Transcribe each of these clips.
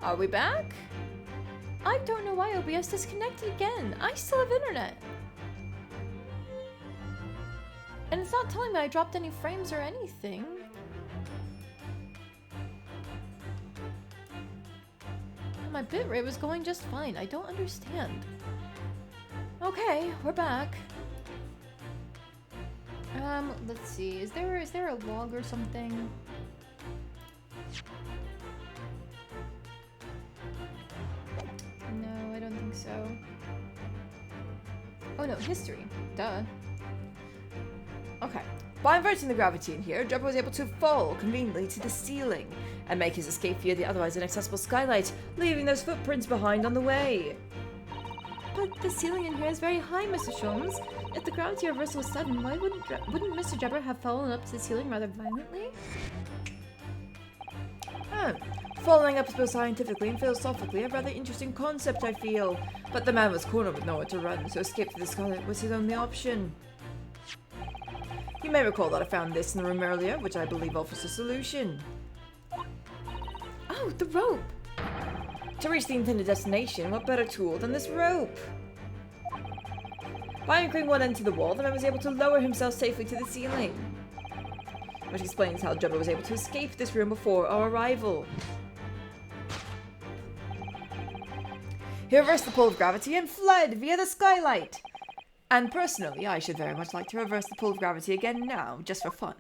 Are we back? I don't know why OBS disconnected again. I still have internet. And it's not telling me I dropped any frames or anything. And my bitrate was going just fine. I don't understand. Okay, we're back. Let's see. Is there a log or something? No, I don't think so. Oh no, history. Duh. Okay. By inverting the gravity in here, Drebber was able to fall conveniently to the ceiling and make his escape via the otherwise inaccessible skylight, leaving those footprints behind on the way. But the ceiling in here is very high, Mr. Sholmes. If the gravity reversal was sudden, why wouldn't Mr. Drebber have fallen up to the ceiling rather violently? Falling up is both scientifically and philosophically a rather interesting concept, I feel. But the man was cornered with nowhere to run, so escape through the skylight was his only option. You may recall that I found this in the room earlier, which I believe offers a solution. Oh, the rope! To reach the intended destination, what better tool than this rope? By anchoring one end to the wall, the man was able to lower himself safely to the ceiling. Which explains how Drebber was able to escape this room before our arrival. He reversed the pull of gravity and fled via the skylight. And personally, I should very much like to reverse the pull of gravity again now, just for fun.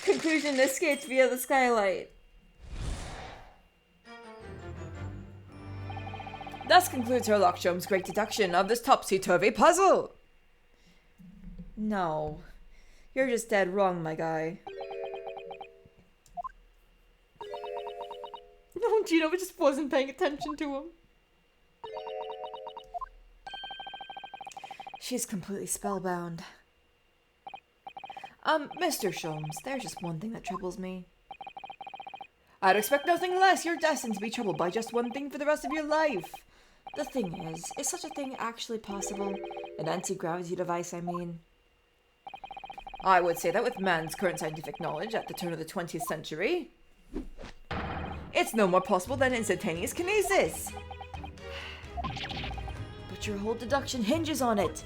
Conclusion, escaped via the skylight. Thus concludes Sherlock Holmes' great deduction of this topsy-turvy puzzle. No. You're just dead wrong, my guy. No, Gino just wasn't paying attention to him. She's completely spellbound. Mr. Sholmes, there's just one thing that troubles me. I'd expect nothing less. You're destined to be troubled by just one thing for the rest of your life. The thing is such a thing actually possible? An anti-gravity device, I mean. I would say that with man's current scientific knowledge at the turn of the 20th century, it's no more possible than instantaneous kinesis. But your whole deduction hinges on it.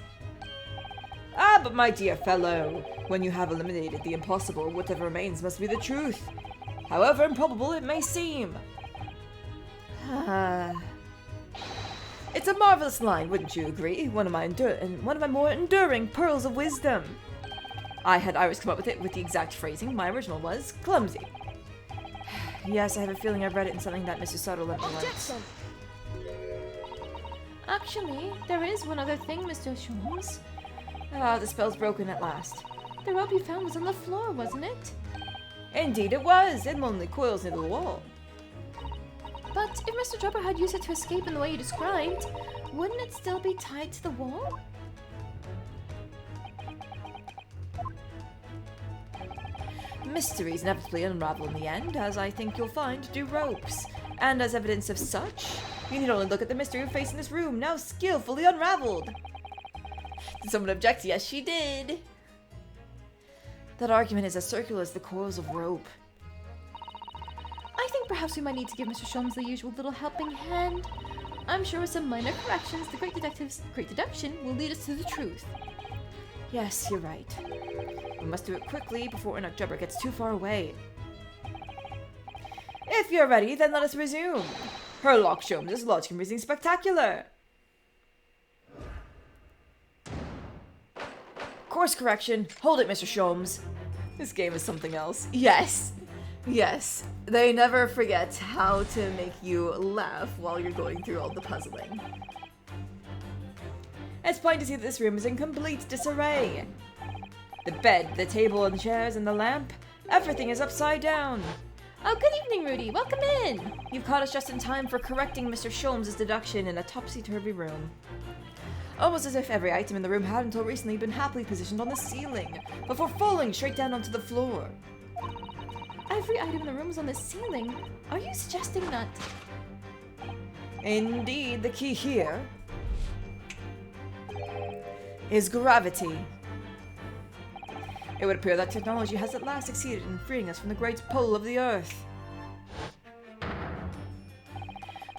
Ah, but my dear fellow, when you have eliminated the impossible, whatever remains must be the truth. However improbable it may seem. It's a marvelous line, wouldn't you agree? One of my more enduring pearls of wisdom. I had Iris come up with it with the exact phrasing. My original was clumsy. Yes, I have a feeling I've read it in something that Mr. Sutter left me once. Actually, there is one other thing, Mr. Sholmes. Ah, the spell's broken at last. The rope you found was on the floor, wasn't it? Indeed it was, and only coils near the wall. But if Mr. Drebber had used it to escape in the way you described, wouldn't it still be tied to the wall? Mysteries inevitably unravel in the end, as I think you'll find do ropes. And as evidence of such, you need only look at the mystery we face in this room, now skillfully unraveled. Did someone object? Yes, she did. That argument is as circular as the coils of rope. I think perhaps we might need to give Mr. Sholmes the usual little helping hand. I'm sure with some minor corrections, the great detective's great deduction will lead us to the truth. Yes, you're right. We must do it quickly before Enoch Drebber gets too far away. If you're ready, then let us resume. Sherlock Holmes' logic and reasoning spectacular. Course correction. Hold it, Mr. Sholmes. This game is something else. Yes. Yes. They never forget how to make you laugh while you're going through all the puzzling. It's plain to see that this room is in complete disarray. The bed, the table and the chairs and the lamp, everything is upside down. Oh, good evening, Rudy. Welcome in. You've caught us just in time for correcting Mr. Sholmes' deduction in a topsy-turvy room. Almost as if every item in the room had until recently been happily positioned on the ceiling, before falling straight down onto the floor. Every item in the room is on the ceiling? Are you suggesting that? Indeed, the key here is gravity. It would appear that technology has at last succeeded in freeing us from the great pull of the Earth.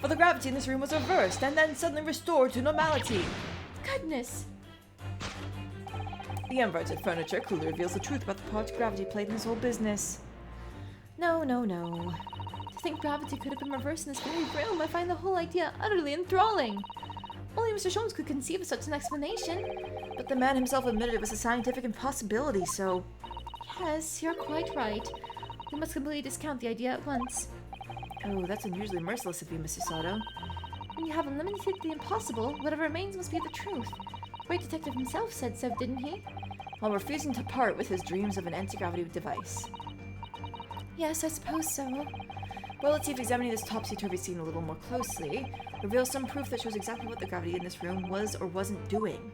For the gravity in this room was reversed and then suddenly restored to normality. Goodness! The inverted furniture clearly reveals the truth about the part gravity played in this whole business. No, no, no. To think gravity could have been reversed in this very room, I find the whole idea utterly enthralling. Only Mr. Sholmes could conceive of such an explanation. But the man himself admitted it was a scientific impossibility, so... Yes, you're quite right. We must completely discount the idea at once. Oh, that's unusually merciless of you, Mr. Sato. When you have eliminated the impossible, whatever remains must be the truth. The great detective himself said so, didn't he? While refusing to part with his dreams of an anti-gravity device. Yes, I suppose so. Well, let's see if examining this topsy-turvy scene a little more closely reveals some proof that shows exactly what the gravity in this room was or wasn't doing.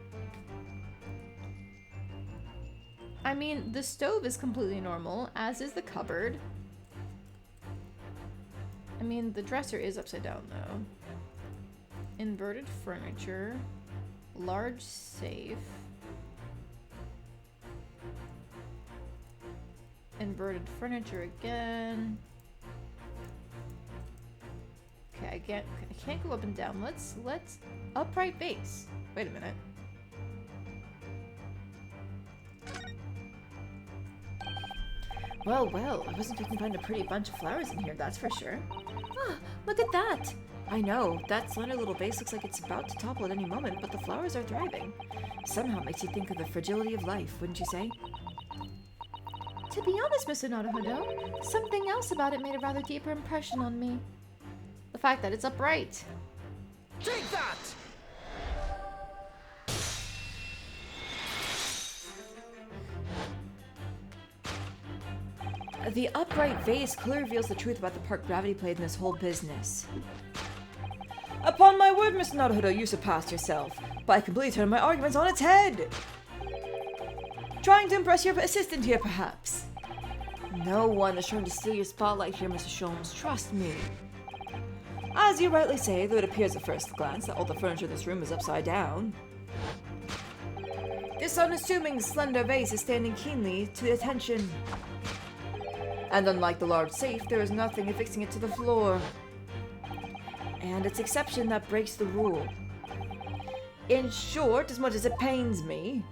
I mean, the stove is completely normal, as is the cupboard. I mean, the dresser is upside down, though. Inverted furniture. Large safe. Inverted furniture again. Okay, I can't go up and down. Let's upright base. Wait a minute. Well, well, I wasn't expecting to find a pretty bunch of flowers in here, that's for sure. Ah, look at that! I know, that slender little vase looks like it's about to topple at any moment, but the flowers are thriving. Somehow it makes you think of the fragility of life, wouldn't you say? To be honest, Mr. Naruhodo, something else about it made a rather deeper impression on me. The fact that it's upright. Take that! The upright vase clearly reveals the truth about the part gravity played in this whole business. Upon my word, Mr. Naruhodo, you surpassed yourself, by completely turning my arguments on its head! Trying to impress your assistant here, perhaps? No one is trying to steal your spotlight here, Mr. Sholmes, trust me. As you rightly say, though it appears at first glance that all the furniture in this room is upside down. This unassuming slender vase is standing keenly to attention. And unlike the large safe, there is nothing affixing it to the floor. And it's exception that breaks the rule. In short, as much as it pains me,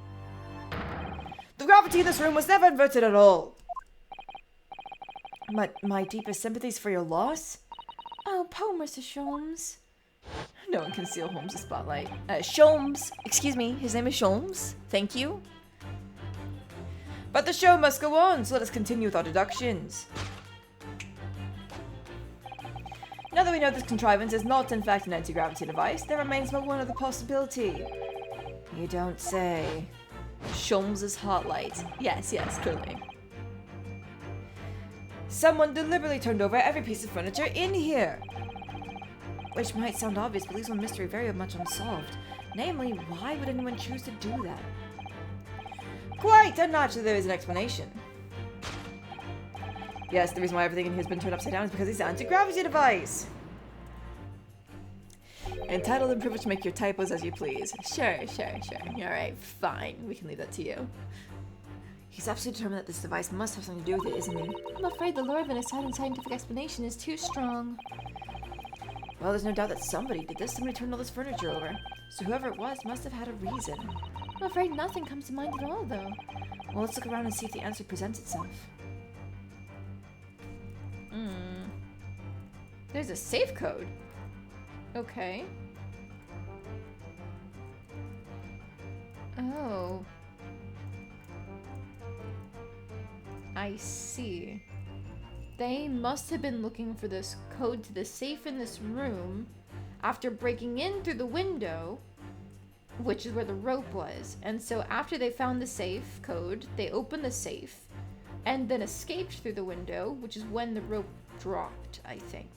the gravity in this room was never inverted at all. My deepest sympathies for your loss? Oh, poor Mr. Sholmes. No one can steal Holmes' spotlight. Sholmes! Excuse me, his name is Sholmes. Thank you. But the show must go on, so let us continue with our deductions. Now that we know this contrivance is not in fact an anti-gravity device, there remains but one other possibility. You don't say. Sholmes' hot light. Yes, clearly. Someone deliberately turned over every piece of furniture in here. Which might sound obvious, but leaves one mystery very much unsolved. Namely, why would anyone choose to do that? Quite, and naturally there is an explanation. Yes, the reason why everything in here has been turned upside down is because it's an anti-gravity device. Entitled and privileged to make your typos as you please. Sure. Alright, fine. We can leave that to you. He's absolutely determined that this device must have something to do with it, isn't he? I'm afraid the lure of an exciting scientific explanation is too strong. Well, there's no doubt that somebody did this. Somebody turned all this furniture over. So whoever it was must have had a reason. I'm afraid nothing comes to mind at all, though. Well, let's look around and see if the answer presents itself. There's a safe code. Okay. Oh. I see. They must have been looking for this code to the safe in this room after breaking in through the window, which is where the rope was. And so after they found the safe code, they opened the safe and then escaped through the window, which is when the rope dropped, I think.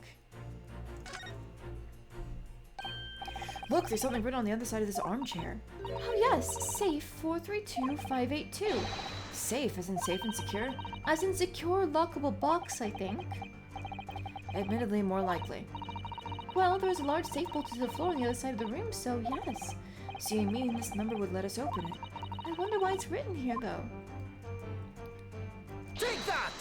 Look, there's something written on the other side of this armchair. Oh yes, safe 432582. Safe, as in safe and secure? As in secure lockable box, I think. Admittedly, more likely. Well, there's a large safe bolted to the floor on the other side of the room, so yes. So you mean this number would let us open it? I wonder why it's written here, though. Take that!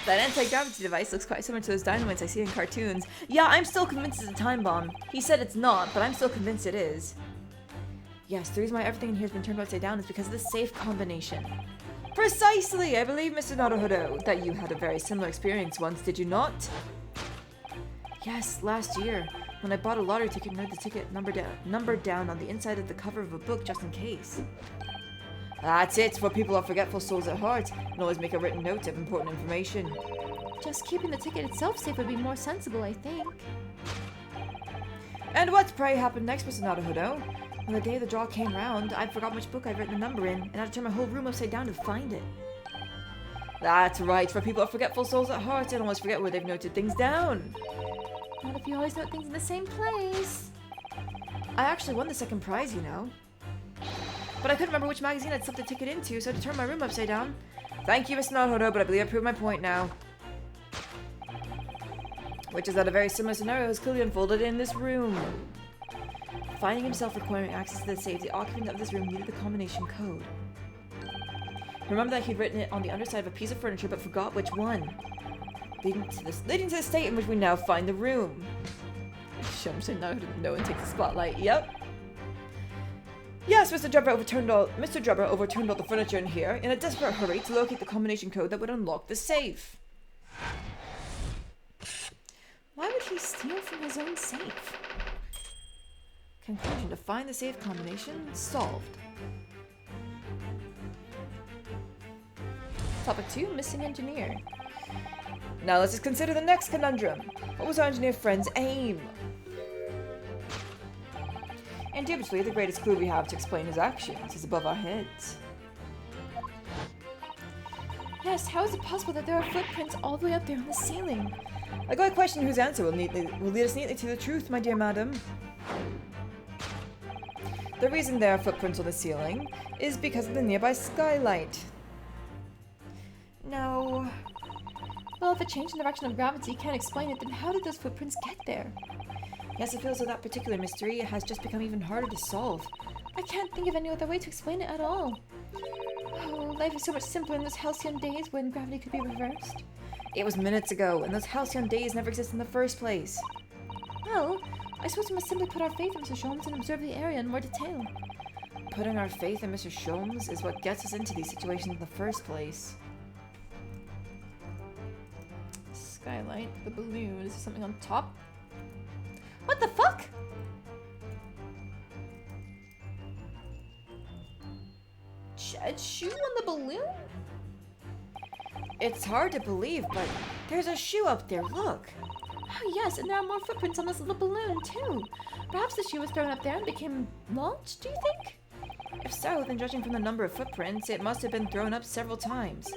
That anti-gravity device looks quite similar to those dynamites I see in cartoons. Yeah, I'm still convinced it's a time bomb. He said it's not, but I'm still convinced it is. Yes, the reason why everything in here has been turned upside down is because of the safe combination. Precisely! I believe, Mr. Naruhodo, that you had a very similar experience once, did you not? Yes, last year, when I bought a lottery ticket and wrote the ticket numbered down on the inside of the cover of a book just in case. That's it, for people are forgetful souls at heart, and always make a written note of important information. Just keeping the ticket itself safe would be more sensible, I think. And what, pray, happened next, Mr. Naruhodo? When the day of the draw came round, I forgot which book I'd written the number in, and I had to turn my whole room upside down to find it. That's right, for people are forgetful souls at heart, and always forget where they've noted things down. Not if you always note things in the same place. I actually won the second prize, you know. But I couldn't remember which magazine I'd slipped the ticket into, so I had to turn my room upside down. Thank you, Mr. Naruhodo, but I believe I proved my point now. Which is that a very similar scenario has clearly unfolded in this room. Finding himself requiring access to the safe, the occupant of this room needed the combination code. Remember that he'd written it on the underside of a piece of furniture, but forgot which one. Leading to the state in which we now find the room. Shum said no one takes the spotlight. Yep. Yes, Mr. Drebber overturned all the furniture in here in a desperate hurry to locate the combination code that would unlock the safe. Why would he steal from his own safe? Conclusion: to find the safe combination solved. Topic 2, missing engineer. Now let's just consider the next conundrum. What was our engineer friend's aim? Indubitably, the greatest clue we have to explain his actions is above our heads. Yes, how is it possible that there are footprints all the way up there on the ceiling? A good question whose answer will lead us neatly to the truth, my dear madam. The reason there are footprints on the ceiling is because of the nearby skylight. No. Well, if a change in direction of gravity can't explain it, then how did those footprints get there? Yes, it feels like that particular mystery has just become even harder to solve. I can't think of any other way to explain it at all. Oh, life is so much simpler in those halcyon days when gravity could be reversed. It was minutes ago, and those halcyon days never existed in the first place. Well, I suppose we must simply put our faith in Mr. Sholmes and observe the area in more detail. Putting our faith in Mr. Sholmes is what gets us into these situations in the first place. Skylight, the balloon, is there something on top? What the fuck? A shoe on the balloon? It's hard to believe, but there's a shoe up there, look. Oh yes, and there are more footprints on this little balloon too. Perhaps the shoe was thrown up there and became launched, do you think? If so, then judging from the number of footprints, it must have been thrown up several times.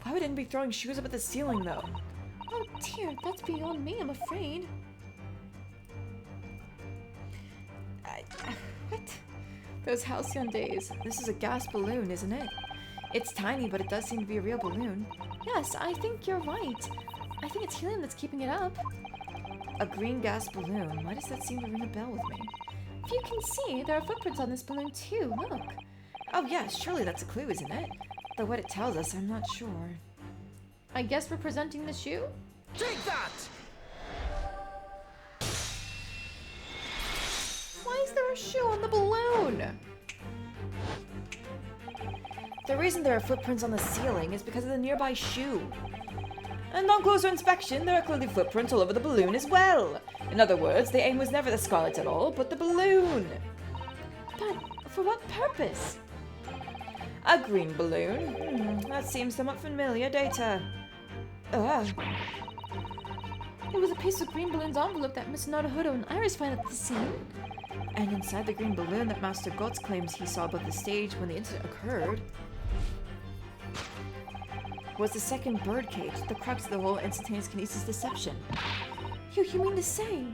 Why would anyone be throwing shoes up at the ceiling, though? Oh dear, that's beyond me, I'm afraid. What? Those halcyon days. This is a gas balloon, isn't it? It's tiny, but it does seem to be a real balloon. Yes, I think you're right. I think it's helium that's keeping it up. A green gas balloon. Why does that seem to ring a bell with me? If you can see, there are footprints on this balloon too, look. Oh yes, surely that's a clue, isn't it? Though what it tells us, I'm not sure. I guess we're presenting the shoe? Take that! Why is there a shoe on the balloon? The reason there are footprints on the ceiling is because of the nearby shoe. And on closer inspection, there are clearly footprints all over the balloon as well. In other words, the aim was never the scarlet at all, but the balloon. But for what purpose? A green balloon? That seems somewhat familiar, Data. It was a piece of green balloon's envelope that Miss Naruhodo and Iris found at the scene. And inside the green balloon that Master Gotz claims he saw above the stage when the incident occurred was the second birdcage, the crux of the whole instantaneous kinesis deception. You mean to say?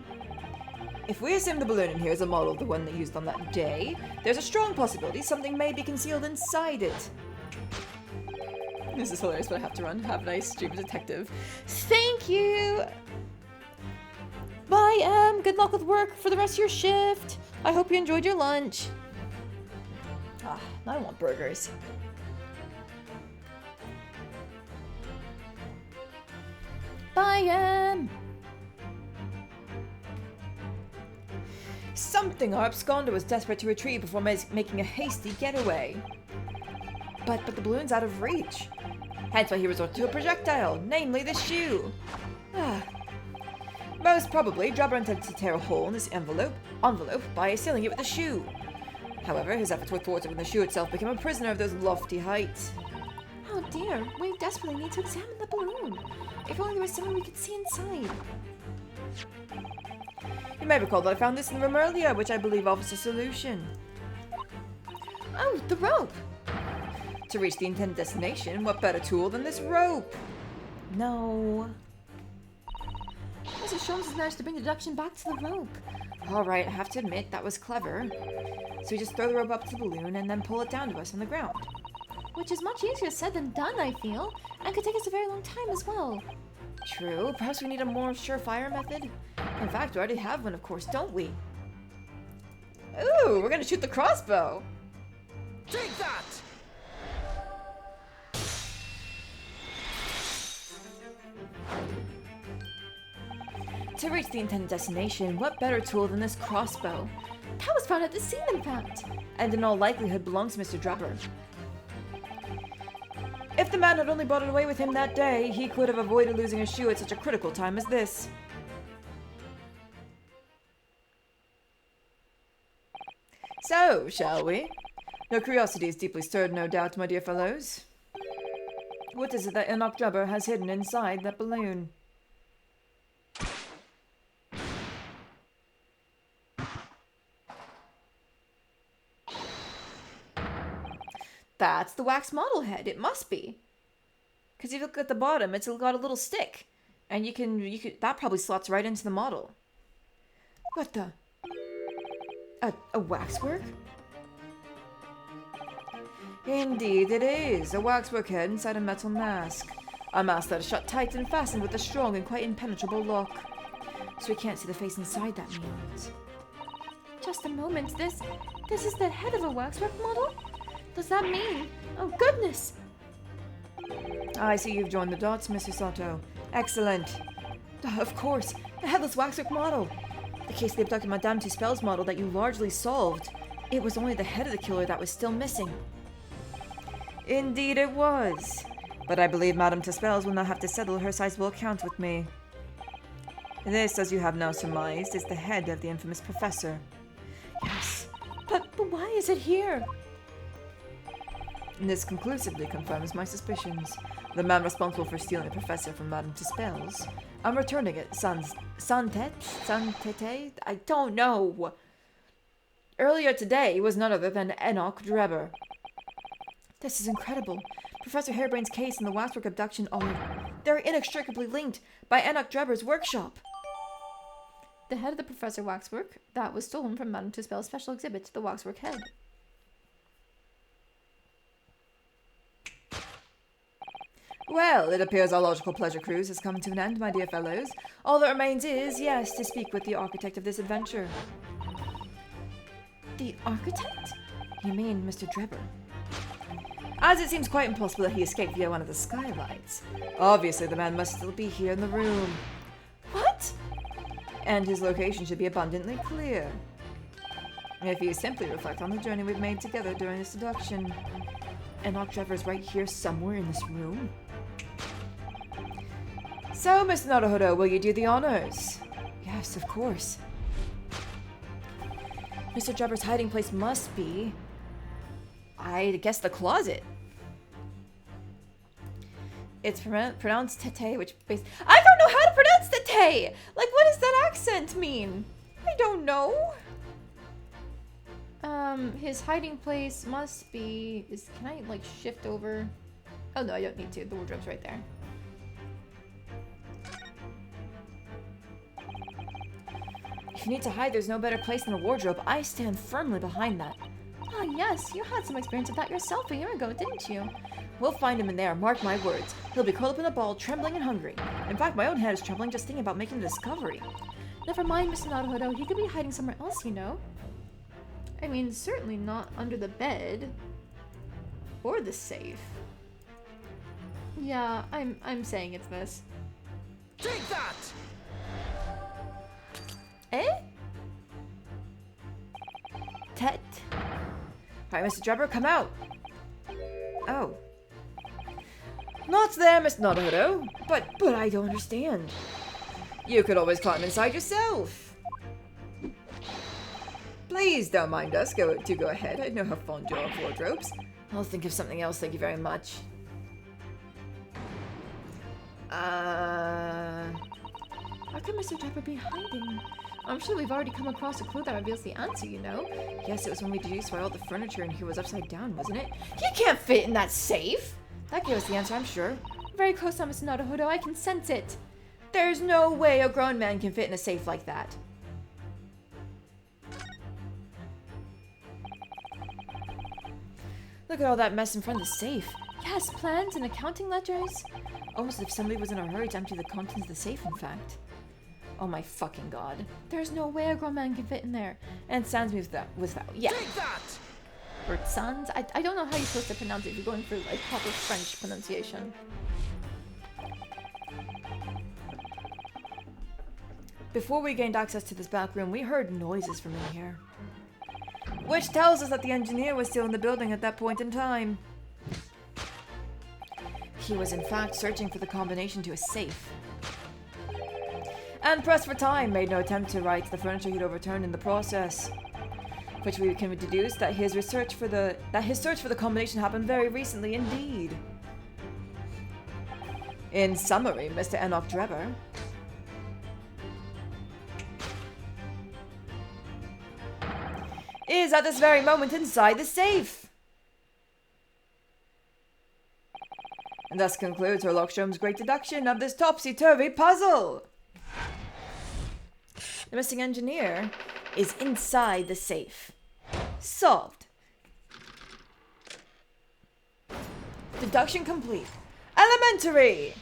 If we assume the balloon in here is a model of the one they used on that day, there's a strong possibility something may be concealed inside it. This is hilarious, but I have to run. Have a nice stream, detective. Thank you! Bye, Em. Good luck with work for the rest of your shift. I hope you enjoyed your lunch. Ah, I want burgers. by him! Something our absconder was desperate to retrieve before making a hasty getaway. But the balloon's out of reach. Hence why he resorted to a projectile, namely the shoe. Most probably, Drebber intended to tear a hole in this envelope by sealing it with a shoe. However, his efforts were thwarted when the shoe itself became a prisoner of those lofty heights. Oh dear, we desperately need to examine the balloon. If only there was someone we could see inside. You may recall that I found this in the room earlier, which I believe offers a solution. Oh, the rope! To reach the intended destination, what better tool than this rope? No. Mr. Sholmes has managed to bring the deduction back to the rope. Alright, I have to admit, that was clever. So we just throw the rope up to the balloon and then pull it down to us on the ground. Which is much easier said than done, I feel, and could take us a very long time as well. True, perhaps we need a more surefire method. In fact, we already have one, of course, don't we? Ooh, we're gonna shoot the crossbow! Take that! To reach the intended destination, what better tool than this crossbow? That was found at the scene, in fact. And in all likelihood belongs to Mr. Drebber. If the man had only brought it away with him that day, he could have avoided losing a shoe at such a critical time as this. So, shall we? Your curiosity is deeply stirred, no doubt, my dear fellows. What is it that Enoch Drebber has hidden inside that balloon? That's the wax model head. It must be. Because if you look at the bottom, it's got a little stick. And you can, that probably slots right into the model. What the? A waxwork? Indeed it is. A waxwork head inside a metal mask. A mask that is shut tight and fastened with a strong and quite impenetrable lock. So we can't see the face inside, that means. Just a moment, this is the head of a waxwork model? Does that mean? Oh goodness! I see you've joined the dots, Mr. Sato. Excellent. Of course, the headless waxwork model. The case of the abducted Madame Tuspel's model that you largely solved. It was only the head of the killer that was still missing. Indeed it was. But I believe Madame Tuspel's will now have to settle her sizable account with me. This, as you have now surmised, is the head of the infamous professor. Yes, but why is it here? This conclusively confirms my suspicions. The man responsible for stealing the professor from Madame Tuspel's and returning it, Santete? I don't know. Earlier today was none other than Enoch Drebber. This is incredible. Professor Harebrain's case and the waxwork abduction they're inextricably linked by Enoch Drebber's workshop. The head of the Professor Waxwork that was stolen from Madame Tuspel's special exhibit, the Waxwork Head. Well, it appears our logical pleasure cruise has come to an end, my dear fellows. All that remains is, yes, to speak with the architect of this adventure. The architect? You mean Mr. Drebber? As it seems quite impossible that he escaped via one of the skylights. Obviously, the man must still be here in the room. What? And his location should be abundantly clear. If you simply reflect on the journey we've made together during this abduction. Enoch Drebber's right here somewhere in this room. So, Mr. Naruhodo, will you do the honors? Yes, of course. Mr. Drebber's hiding place must be, I guess, the closet. It's pronounced tete, which I don't know how to pronounce tete! Like, what does that accent mean? I don't know. His hiding place must be, can I, like, shift over? Oh no, I don't need to. The wardrobe's right there. If you need to hide, there's no better place than a wardrobe. I stand firmly behind that. Ah, yes, you had some experience with that yourself a year ago, didn't you? We'll find him in there, mark my words. He'll be curled up in a ball, trembling and hungry. In fact, my own head is trembling just thinking about making the discovery. Never mind, Mr. Naruhodo. He could be hiding somewhere else, you know. I mean, certainly not under the bed. Or the safe. Yeah, I'm saying it's this. Take that! Eh? Tet? Alright, Mr. Drebber, come out. Oh. Not there, Mr. Nodohudo. But I don't understand. You could always climb inside yourself. Please don't mind us. Go ahead. I know how fond you are of wardrobes. I'll think of something else, thank you very much. How could Mr. Drebber be hiding? I'm sure we've already come across a clue that reveals the answer, you know? Yes, it was when we deduced why all the furniture in here was upside down, wasn't it? You can't fit in that safe! That gave us the answer, I'm sure. Very close on, Mr. Nodohudo. I can sense it. There's no way a grown man can fit in a safe like that. Look at all that mess in front of the safe. Yes, plans and accounting ledgers. Almost as if somebody was in a hurry to empty the contents of the safe, in fact. Oh my fucking god. There's no way a grown man can fit in there. And sans was that. Yeah. Take that! Or sans? I don't know how you're supposed to pronounce it if you're going for like proper French pronunciation. Before we gained access to this back room, we heard noises from in here. Which tells us that the engineer was still in the building at that point in time. He was in fact searching for the combination to a safe. And pressed for time, made no attempt to right the furniture he'd overturned in the process. Which we can deduce that his search for the combination happened very recently indeed. In summary, Mr. Enoch Drebber is at this very moment inside the safe. And thus concludes Herlockstrom's great deduction of this topsy-turvy puzzle. The missing engineer is inside the safe. Solved. Deduction complete. Elementary!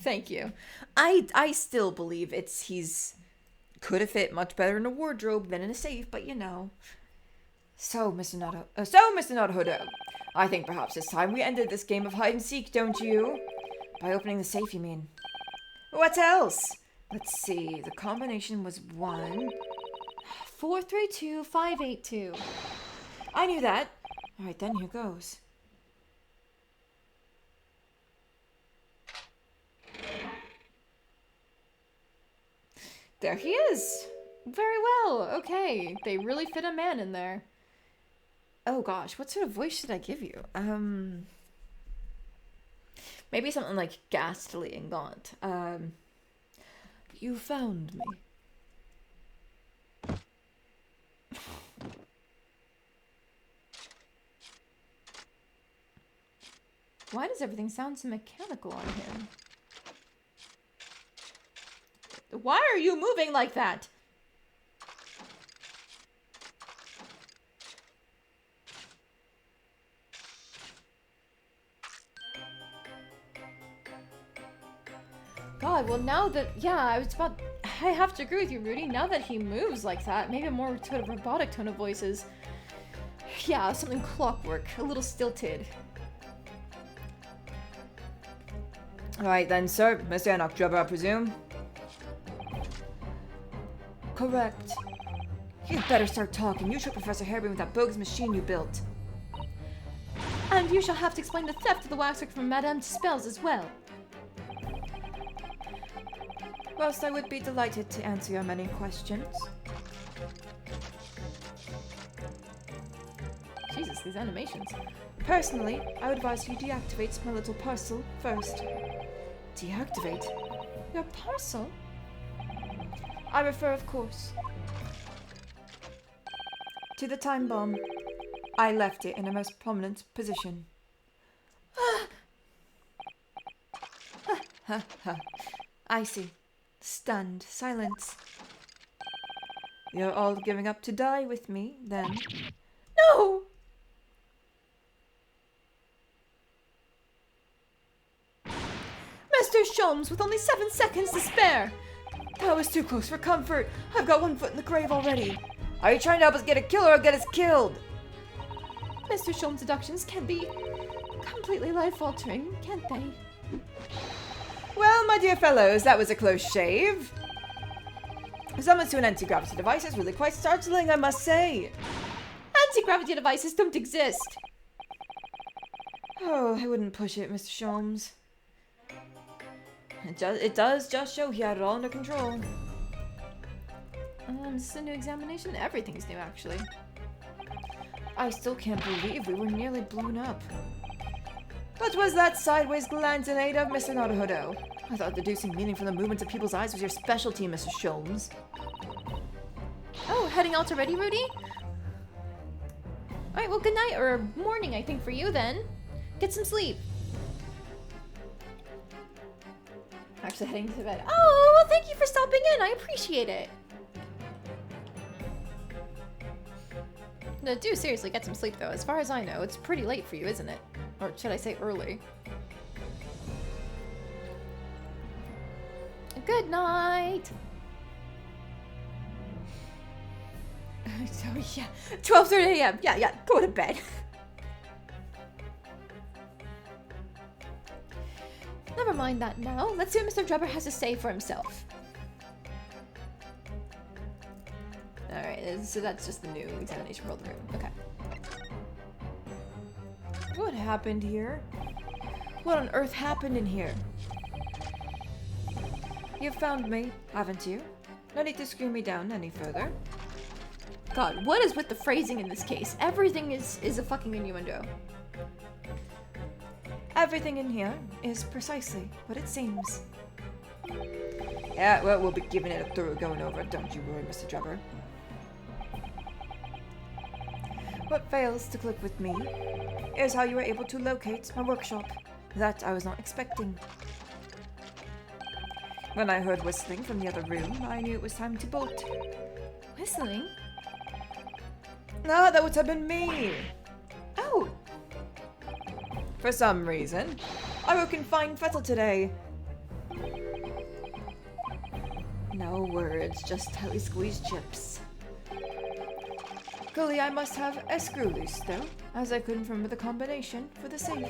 Thank you. I still believe he's could have fit much better in a wardrobe than in a safe, but you know. So, Mr. Nodohudo, I think perhaps it's time we ended this game of hide and seek, don't you? By opening the safe, you mean? What else? Let's see. The combination was 432582. I knew that. All right, then here goes. There he is. Very well. Okay. They really fit a man in there. Oh gosh, what sort of voice should I give you? Maybe something like ghastly and gaunt. You found me. Why does everything sound so mechanical on him? Why are you moving like that? God, well now that, I have to agree with you, Rudy. Now that he moves like that, maybe a more sort of robotic tone of voices. Yeah, something clockwork, a little stilted. Alright then, sir. Mr. Enoch Drebber, I presume? Correct. You'd better start talking. You tricked Professor Harebrine with that bogus machine you built. And you shall have to explain the theft of the waxwork from Madame Dispels as well. Whilst I would be delighted to answer your many questions. Jesus, these animations. Personally, I would advise you deactivate my little parcel first. Deactivate? Your parcel? I refer, of course, to the time bomb. I left it in a most prominent position. I see. Stunned silence. You're all giving up to die with me, then? No! Mr. Sholmes, with only 7 seconds to spare! That was too close for comfort. I've got one foot in the grave already. Are you trying to help us get a killer or get us killed? Mr. Sholm's deductions can be completely life-altering, can't they? Well, my dear fellows, that was a close shave. Summons to an anti-gravity device is really quite startling, I must say. Anti-gravity devices don't exist. Oh, I wouldn't push it, Mr. Sholmes. It does just show he had it all under control. This is a new examination? Everything's new, actually. I still can't believe we were nearly blown up. What was that sideways glance in aid of, Mr. Naruhodo? I thought deducing meaning from the movements of people's eyes was your specialty, Mr. Sholmes. Oh, heading out already, Rudy? Alright, well, good night, or morning, I think, for you, then. Get some sleep. Actually heading to bed. Oh, well, thank you for stopping in. I appreciate it. No, do seriously get some sleep, though. As far as I know, it's pretty late for you, isn't it? Or should I say early? Good night. So yeah, 12:30 a.m. Yeah, go to bed. Never mind that now. Let's see what Mr. Drebber has to say for himself. Alright, so that's just the new examination roll room. Okay. What happened here? What on earth happened in here? You've found me, haven't you? No need to screw me down any further. God, what is with the phrasing in this case? Everything is a fucking innuendo. Everything in here is precisely what it seems. Yeah, well, we'll be giving it a thorough going over, don't you worry, Mr. Drebber. What fails to click with me is how you were able to locate my workshop. That I was not expecting. When I heard whistling from the other room, I knew it was time to bolt. Whistling? No, that would have been me. Oh! For some reason, I will confine Fettle today. No words, just tightly squeezed chips. Clearly, I must have a screw loose, though, as I couldn't remember the combination for the safe.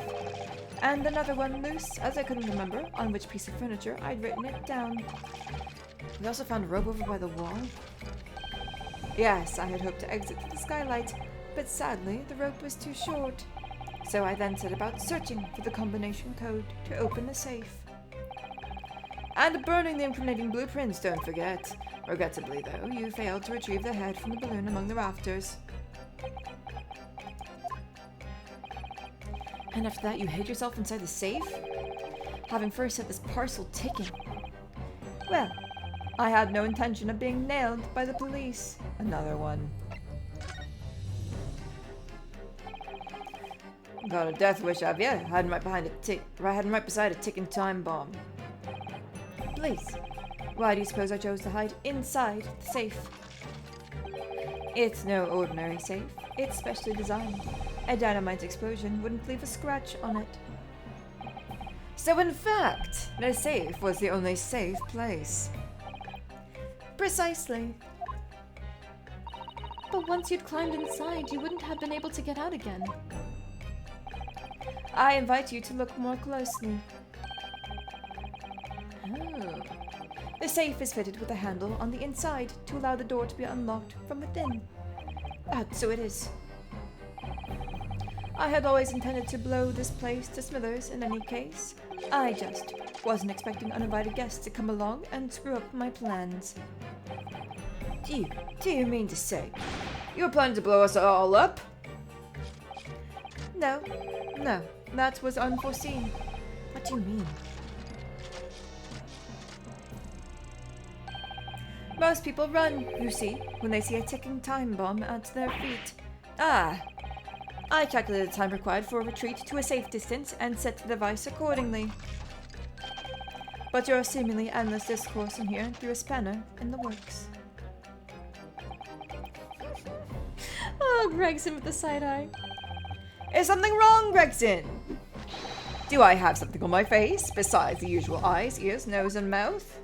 And another one loose, as I couldn't remember on which piece of furniture I'd written it down. We also found a rope over by the wall. Yes, I had hoped to exit through the skylight, but sadly, the rope was too short. So I then set about searching for the combination code to open the safe. And burning the incriminating blueprints, don't forget. Regrettably, though, you failed to retrieve the head from the balloon among the rafters. And after that, you hid yourself inside the safe? Having first set this parcel ticking. Well, I had no intention of being nailed by the police. Another one. Got a death wish, have you? Hiding right beside a ticking time bomb. Please, why do you suppose I chose to hide inside the safe? It's no ordinary safe. It's specially designed. A dynamite explosion wouldn't leave a scratch on it. So in fact, the safe was the only safe place. Precisely. But once you'd climbed inside, you wouldn't have been able to get out again. I invite you to look more closely. Oh. The safe is fitted with a handle on the inside to allow the door to be unlocked from within. So it is. I had always intended to blow this place to smithers in any case. I just wasn't expecting uninvited guests to come along and screw up my plans. Do you mean to say you were planning to blow us all up? No, that was unforeseen. What do you mean? Most people run, you see, when they see a ticking time bomb at their feet. I calculated the time required for a retreat to a safe distance and set the device accordingly. But your seemingly endless discourse in here threw a spanner in the works. Oh, Gregson with the side eye. Is something wrong, Gregson? Do I have something on my face besides the usual eyes, ears, nose, and mouth?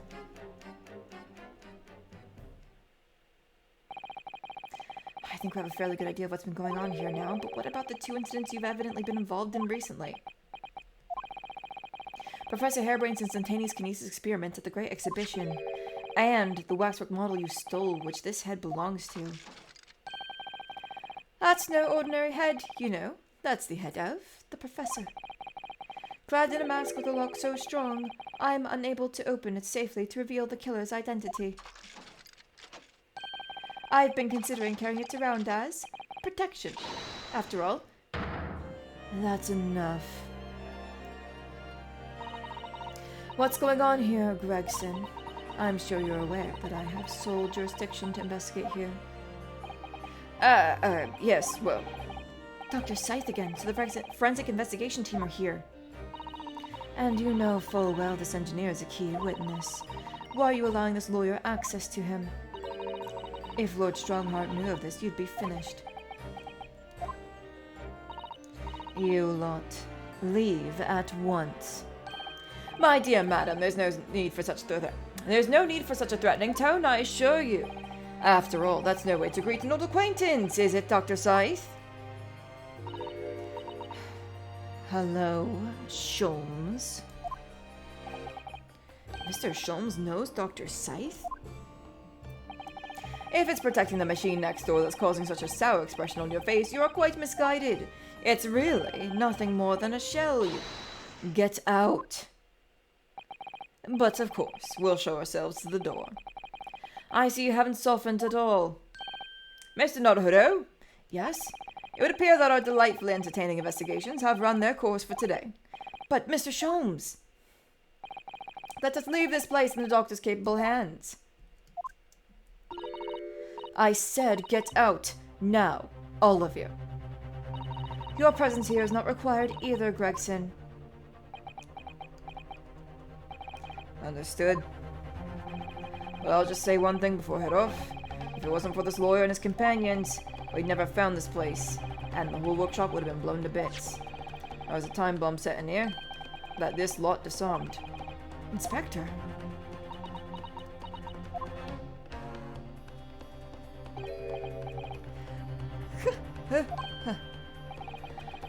think we have a fairly good idea of what's been going on here now, but what about the 2 incidents you've evidently been involved in recently? Professor Harebrain's instantaneous kinesis experiment at the Great Exhibition, and the waxwork model you stole, which this head belongs to. That's no ordinary head, you know. That's the head of the Professor. Clad in a mask with a lock so strong, I'm unable to open it safely to reveal the killer's identity. I've been considering carrying it around as protection. After all, that's enough. What's going on here, Gregson? I'm sure you're aware that I have sole jurisdiction to investigate here. Yes, well... Dr. Scythe again, so the forensic investigation team are here. And you know full well this engineer is a key witness. Why are you allowing this lawyer access to him? If Lord Strongheart knew of this, you'd be finished. You lot, leave at once. My dear madam, there's no need for such a threatening tone, I assure you. After all, that's no way to greet an old acquaintance, is it, Dr. Scythe? Hello, Sholmes. Mr. Sholmes knows Dr. Scythe? If it's protecting the machine next door that's causing such a sour expression on your face, you are quite misguided. It's really nothing more than a shell. Get out. But of course, we'll show ourselves to the door. I see you haven't softened at all. Mr. Naruhodo? Yes? It would appear that our delightfully entertaining investigations have run their course for today. But, Mr. Sholmes, let us leave this place in the doctor's capable hands. I said get out, now, all of you. Your presence here is not required either, Gregson. Understood. Well, I'll just say one thing before I head off. If it wasn't for this lawyer and his companions, we'd never found this place, and the whole workshop would have been blown to bits. There was a time bomb set in here that this lot disarmed. Inspector?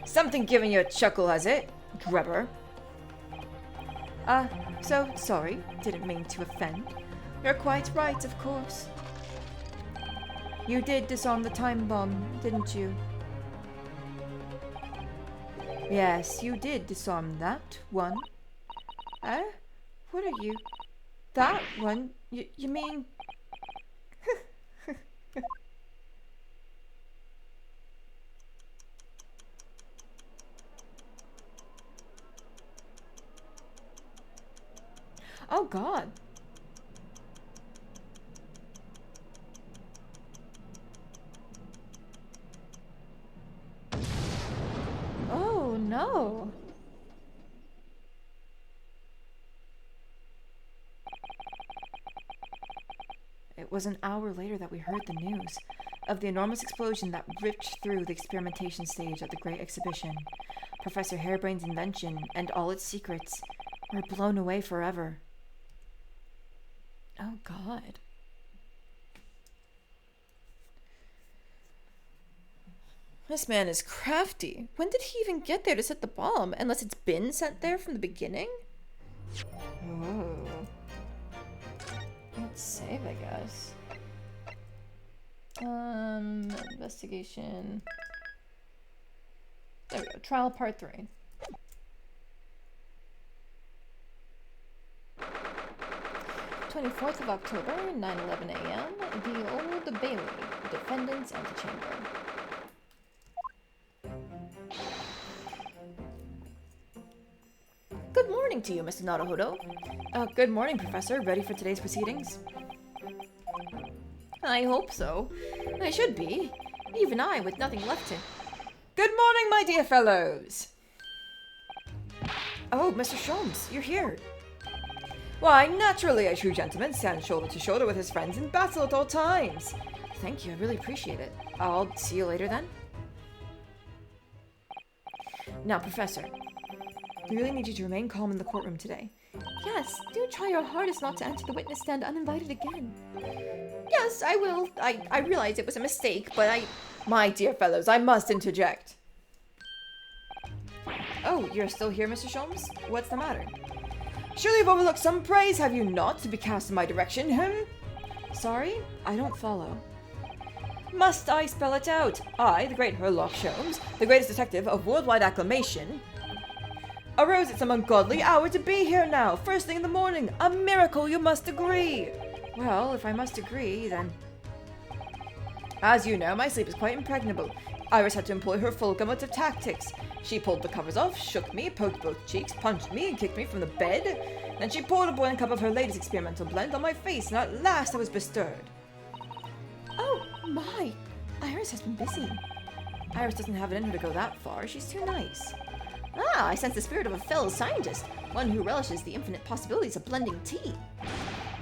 Something giving you a chuckle, has it, grubber? So sorry. Didn't mean to offend. You're quite right, of course. You did disarm the time bomb, didn't you? Yes, you did disarm that one. What are you? That one? You mean... Oh, God. Oh, no. It was an hour later that we heard the news of the enormous explosion that ripped through the experimentation stage at the Great Exhibition. Professor Harebrain's invention and all its secrets were blown away forever. Oh, God. This man is crafty. When did he even get there to set the bomb? Unless it's been sent there from the beginning? Oh. Let's save, I guess. Investigation. There we go. Trial part 3. "24th of October, 9:11 a.m. The Old Bailey, Defendant's Antechamber. Good morning to you, Mr. Naruhodo. Good morning, Professor. Ready for today's proceedings? I hope so. I should be. Even I, with nothing left to... Good morning, my dear fellows! Oh, Mr. Sholmes, you're here. Why, naturally, a true gentleman stands shoulder to shoulder with his friends in battle at all times. Thank you, I really appreciate it. I'll see you later then. Now, Professor, we really need you to remain calm in the courtroom today. Yes, do try your hardest not to enter the witness stand uninvited again. Yes, I will. I realize it was a mistake, but I... My dear fellows, I must interject. Oh, you're still here, Mr. Sholmes? What's the matter? Surely you've overlooked some praise, have you not, to be cast in my direction, Sorry? I don't follow. Must I spell it out? I, the great Herlock Sholmes, the greatest detective of worldwide acclamation, arose at some ungodly hour to be here now, first thing in the morning. A miracle, you must agree. Well, if I must agree, then... As you know, my sleep is quite impregnable. Iris had to employ her full gamut of tactics. She pulled the covers off, shook me, poked both cheeks, punched me, and kicked me from the bed. Then she poured a boiling cup of her latest experimental blend on my face, and at last I was bestirred. Oh, my! Iris has been busy. Iris doesn't have it in her to go that far. She's too nice. Ah, I sense the spirit of a fellow scientist, one who relishes the infinite possibilities of blending tea.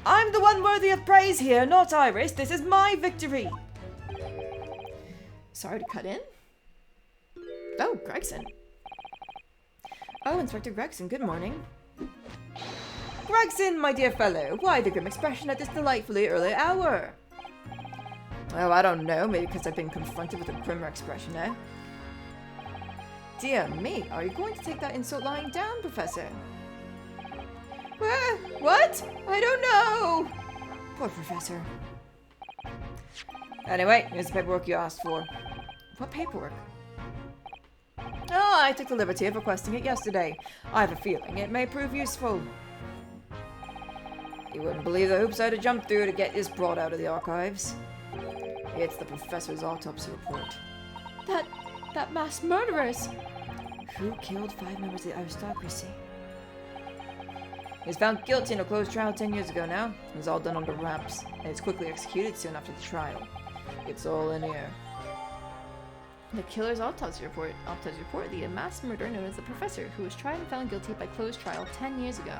I'm the one worthy of praise here, not Iris. This is my victory. Sorry to cut in. Oh, Gregson. Oh, Inspector Gregson, good morning. Gregson, my dear fellow, why the grim expression at this delightfully early hour? Oh, I don't know, maybe because I've been confronted with a grimmer expression, eh? Dear me, are you going to take that insult lying down, Professor? What? I don't know! Poor Professor. Anyway, here's the paperwork you asked for. What paperwork? Oh, I took the liberty of requesting it yesterday. I have a feeling it may prove useful. You wouldn't believe the hoops I had to jump through to get this brought out of the archives. It's the professor's autopsy report. That mass murderers! Who killed 5 members of the aristocracy? He was found guilty in a closed trial 10 years ago now. It was all done under wraps, and it's quickly executed soon after the trial. It's all in here. The killer's autopsy report. The mass murderer known as the Professor, who was tried and found guilty by closed trial 10 years ago.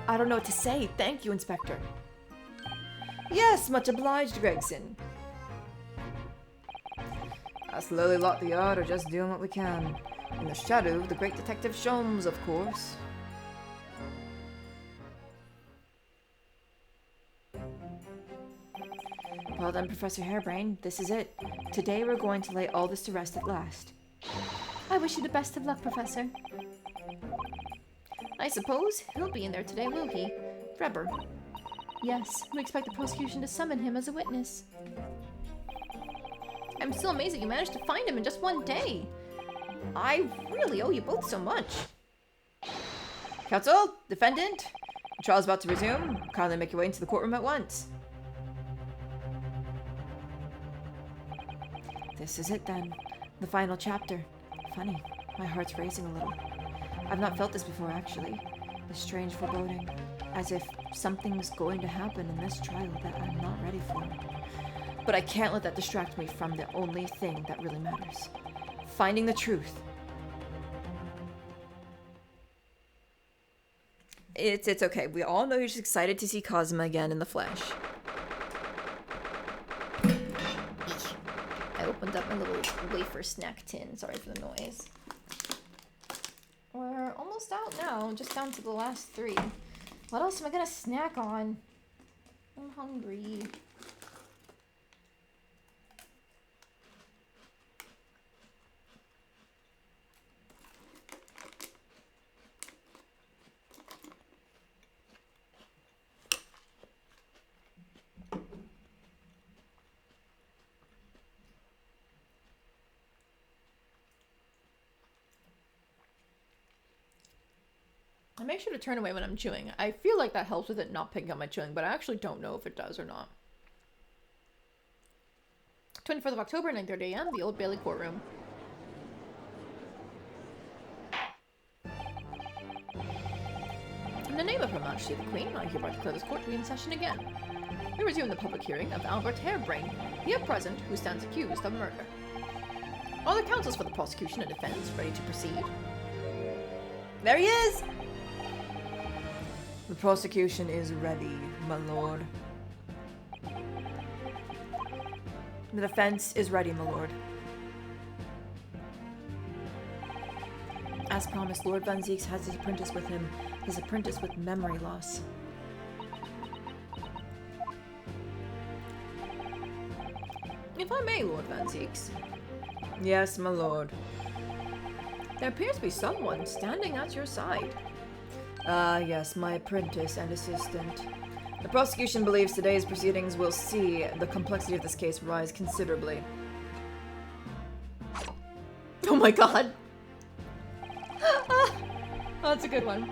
I don't know what to say. Thank you, Inspector. Yes, much obliged, Gregson. Us lowly lot the yard are just doing what we can. In the shadow of the great Detective Sholmes, of course. Well then, Professor Harebrain, this is it. Today we're going to lay all this to rest at last. I wish you the best of luck, Professor. I suppose he'll be in there today, will he? Reber. Yes, we expect the prosecution to summon him as a witness. I'm still amazed that you managed to find him in just one day. I really owe you both so much. Counsel, defendant, the trial's about to resume. Kindly make your way into the courtroom at once. This is it then. The final chapter. Funny, my heart's racing a little. I've not felt this before, actually. A strange foreboding. As if something's going to happen in this trial that I'm not ready for. But I can't let that distract me from the only thing that really matters. Finding the truth. It's okay. We all know you're just excited to see Cosma again in the flesh. I opened up my little wafer snack tin. Sorry for the noise. We're almost out now. Just down to the last 3. What else am I gonna snack on? I'm hungry. I make sure to turn away when I'm chewing. I feel like that helps with it not picking up my chewing, but I actually don't know if it does or not. 24th of October, 9:30 a.m., the Old Bailey courtroom. In the name of Her Majesty the Queen, I hereby declare this court to be in session again. We resume the public hearing of Albert Harebrain, here present, who stands accused of murder. Are the counsels for the prosecution and defense ready to proceed? There he is! The prosecution is ready, my lord. The defense is ready, my lord. As promised, Lord Van Zieks has his apprentice with him, his apprentice with memory loss. If I may, Lord Van Zieks. Yes, my lord. There appears to be someone standing at your side. Ah, yes, my apprentice and assistant. The prosecution believes today's proceedings will see the complexity of this case rise considerably. Oh my god! Oh, that's a good one.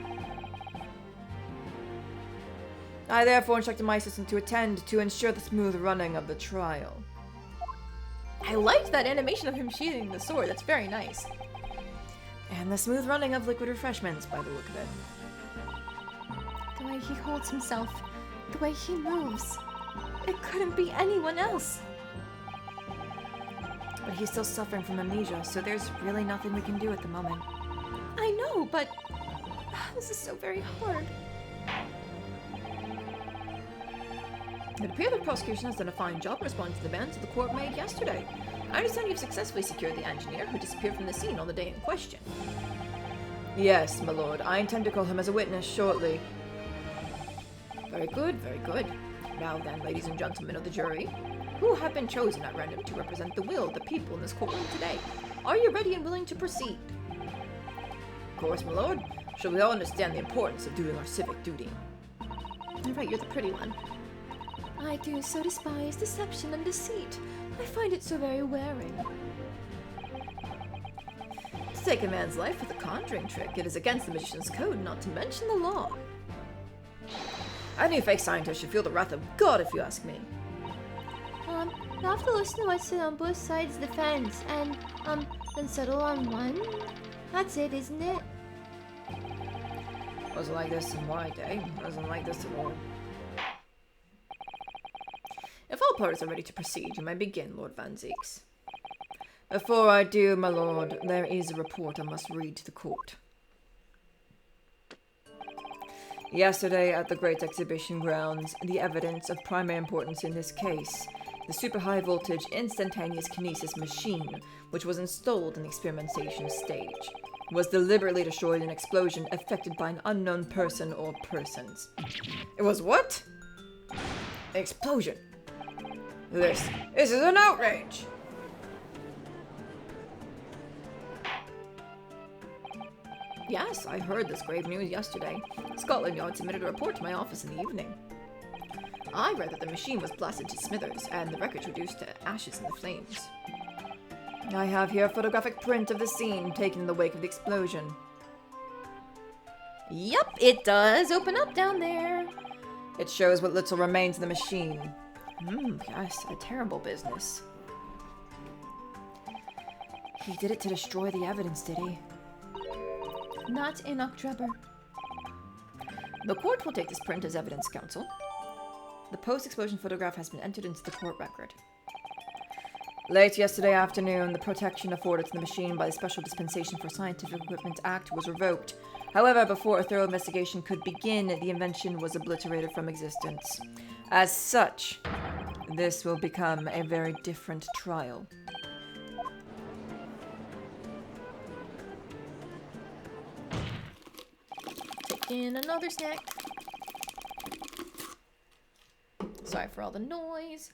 I therefore instructed my assistant to attend to ensure the smooth running of the trial. I liked that animation of him sheathing the sword. That's very nice. And the smooth running of liquid refreshments, by the look of it. The way he holds himself, the way he moves. It couldn't be anyone else. But he's still suffering from amnesia, so there's really nothing we can do at the moment. I know, but this is so very hard. It appears the prosecution has done a fine job responding to the demands the court made yesterday. I understand you've successfully secured the engineer who disappeared from the scene on the day in question. Yes, my lord. I intend to call him as a witness shortly. Very good, very good. Now then, ladies and gentlemen of the jury, who have been chosen at random to represent the will of the people in this courtroom today? Are you ready and willing to proceed? Of course, my lord. Shall we all understand the importance of doing our civic duty? You're right, you're the pretty one. I do so despise deception and deceit. I find it so very wearing. To take a man's life with a conjuring trick, it is against the magician's code, not to mention the law. I knew fake scientists should feel the wrath of God, if you ask me. You have to listen to what's said on both sides of the fence, and, then settle on one? That's it, isn't it? Wasn't like this in my day. Wasn't like this at all. If all parties are ready to proceed, you may begin, Lord Van Zieks. Before I do, my lord, there is a report I must read to the court. Yesterday, at the Great Exhibition Grounds, the evidence of primary importance in this case, the super high voltage instantaneous kinesis machine, which was installed in the experimentation stage, was deliberately destroyed in an explosion effected by an unknown person or persons. It was what? An explosion. This is an outrage! Yes, I heard this grave news yesterday. Scotland Yard submitted a report to my office in the evening. I read that the machine was blasted to smithers and the wreckage reduced to ashes in the flames. I have here a photographic print of the scene taken in the wake of the explosion. Yep, it does open up down there. It shows what little remains of the machine. Yes, a terrible business. He did it to destroy the evidence, did he? Not in October. The court will take this print as evidence, counsel. The post-explosion photograph has been entered into the court record. Late yesterday afternoon, the protection afforded to the machine by the Special Dispensation for Scientific Equipment Act was revoked. However, before a thorough investigation could begin, the invention was obliterated from existence. As such, this will become a very different trial. Taking another snack. Sorry for all the noise.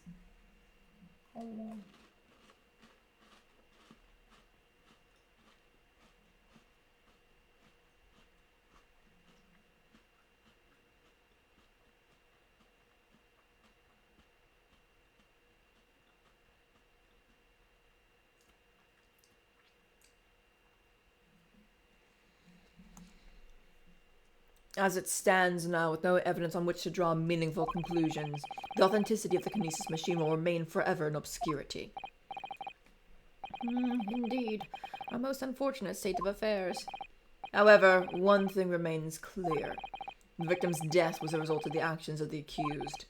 As it stands now, with no evidence on which to draw meaningful conclusions, the authenticity of the kinesis machine will remain forever in obscurity. Indeed. A most unfortunate state of affairs. However, one thing remains clear. The victim's death was a result of the actions of the accused.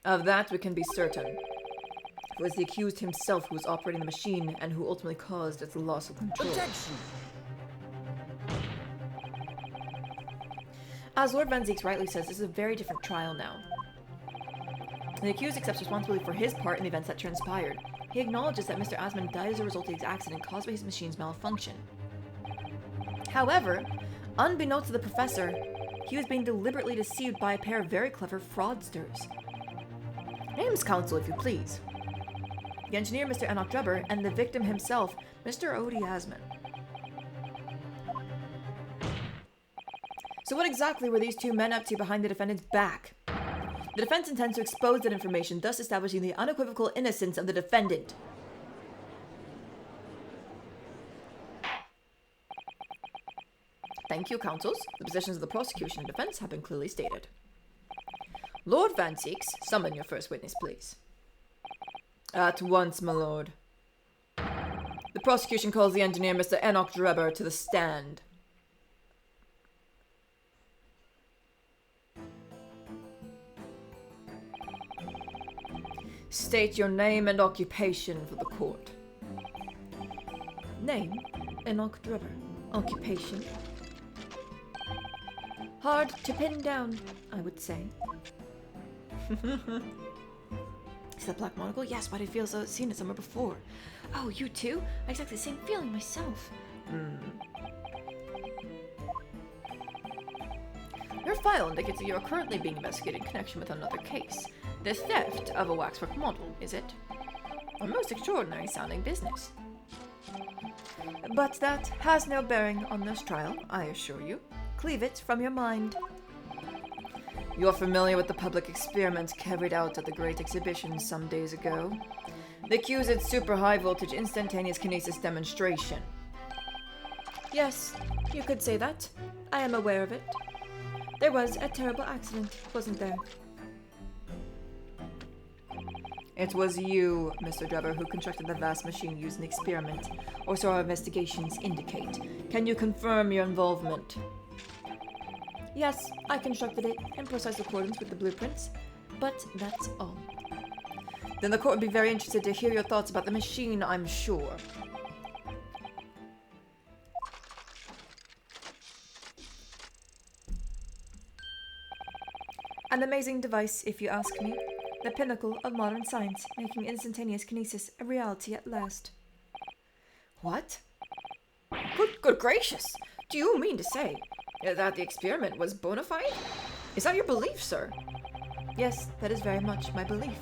Of that we can be certain. It was the accused himself who was operating the machine and who ultimately caused its loss of control. Objection! As Lord Van Zieks rightly says, this is a very different trial now. The accused accepts responsibility for his part in the events that transpired. He acknowledges that Mr. Asman died as a result of his accident caused by his machine's malfunction. However, unbeknownst to the professor, he was being deliberately deceived by a pair of very clever fraudsters. Names, counsel, if you please. the engineer, Mr. Enoch Drebber, and the victim himself, Mr. Odie Asman. So what exactly were these two men up to behind the defendant's back? The defense intends to expose that information, thus establishing the unequivocal innocence of the defendant. Thank you, counsels. The positions of the prosecution and defense have been clearly stated. Lord Van Seeks, summon your first witness, please. At once, my lord. The prosecution calls the engineer, Mr. Enoch Drebber, to the stand. State your name and occupation for the court. Name, Enoch Drebber. Occupation. Hard to pin down, I would say. Is that black monocle? Yes, why did I feel so seen it somewhere before? Oh, you too? Exactly the same feeling myself. Your file indicates that you are currently being investigated in connection with another case. The theft of a waxwork model, is it? A most extraordinary sounding business. But that has no bearing on this trial, I assure you. Cleave it from your mind. You're familiar with the public experiment carried out at the Great Exhibition some days ago. The accused super high voltage instantaneous kinesis demonstration. Yes, you could say that. I am aware of it. There was a terrible accident, wasn't there? It was you, Mr. Drebber, who constructed the vast machine used in the experiment, or so our investigations indicate. Can you confirm your involvement? Yes, I constructed it in precise accordance with the blueprints, but that's all. Then the court would be very interested to hear your thoughts about the machine, I'm sure. An amazing device, if you ask me. The pinnacle of modern science, making instantaneous kinesis a reality at last. What? Good gracious! Do you mean to say that the experiment was bona fide? Is that your belief, sir? Yes, that is very much my belief.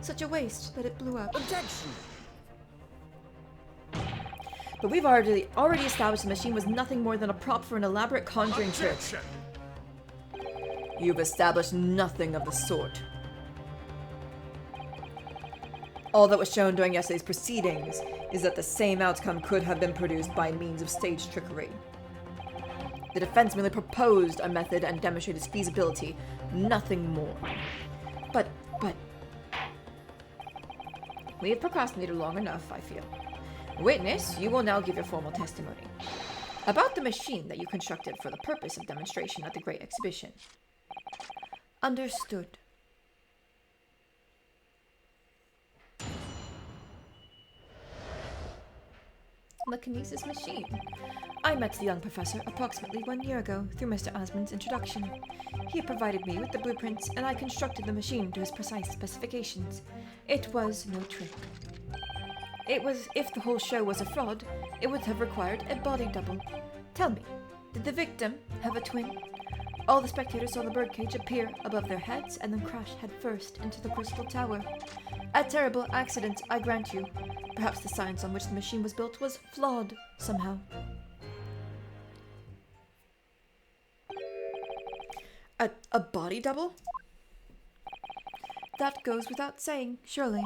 Such a waste that it blew up. Objection! But we've already established the machine was nothing more than a prop for an elaborate conjuring trick. You've established nothing of the sort. All that was shown during yesterday's proceedings is that the same outcome could have been produced by means of stage trickery. The defense merely proposed a method and demonstrated its feasibility, nothing more. But... We have procrastinated long enough, I feel. Witness, you will now give your formal testimony. About the machine that you constructed for the purpose of demonstration at the Great Exhibition. Understood. The kinesis machine. I met the young professor approximately 1 year ago through Mr. Asman's introduction. He provided me with the blueprints and I constructed the machine to his precise specifications. It was no trick. If the whole show was a fraud, it would have required a body double. Tell me, did the victim have a twin? All the spectators saw the birdcage appear above their heads and then crash headfirst into the crystal tower. A terrible accident, I grant you. Perhaps the science on which the machine was built was flawed somehow. A body double? That goes without saying, surely.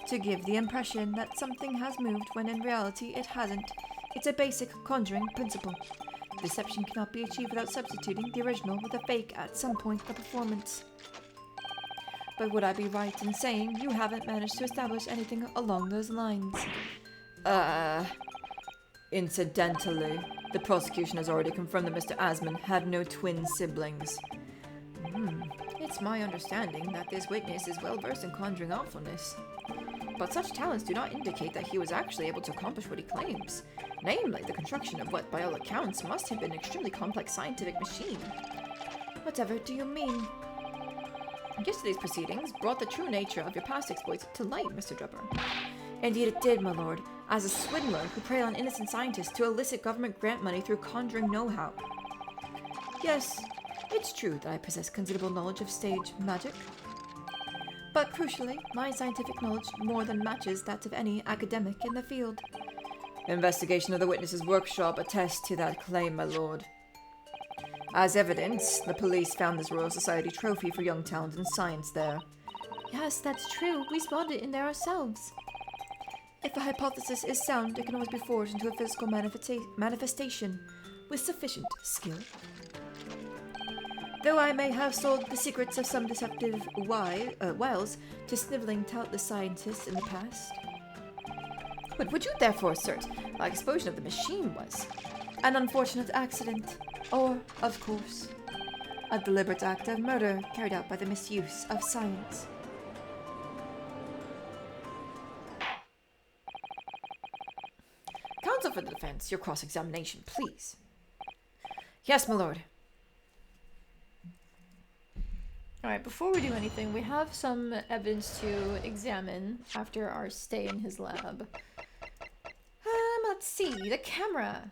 To give the impression that something has moved when in reality it hasn't. It's a basic conjuring principle. Deception cannot be achieved without substituting the original with a fake at some point in the performance. But would I be right in saying you haven't managed to establish anything along those lines? Incidentally, the prosecution has already confirmed that Mr. Asman had no twin siblings. It's my understanding that this witness is well versed in conjuring awfulness. But such talents do not indicate that he was actually able to accomplish what he claims. Namely, the construction of what, by all accounts, must have been an extremely complex scientific machine. Whatever do you mean? Yesterday's proceedings brought the true nature of your past exploits to light, Mr. Drebber. Indeed it did, my lord, as a swindler who preyed on innocent scientists to elicit government grant money through conjuring know-how. Yes, it's true that I possess considerable knowledge of stage magic. But crucially, my scientific knowledge more than matches that of any academic in the field. Investigation of the witness's workshop attests to that claim, my lord. As evidence, the police found this Royal Society trophy for young talent in science there. Yes, that's true. We spawned it in there ourselves. If a hypothesis is sound, it can always be forged into a physical manifestation with sufficient skill. Though I may have sold the secrets of some deceptive wiles to sniveling talentless scientists in the past. What would you therefore assert the explosion of the machine was? An unfortunate accident, or, of course, a deliberate act of murder carried out by the misuse of science. Counsel for the defense, your cross-examination, please. Yes, my lord. Alright, before we do anything, we have some evidence to examine after our stay in his lab. Let's see, the camera.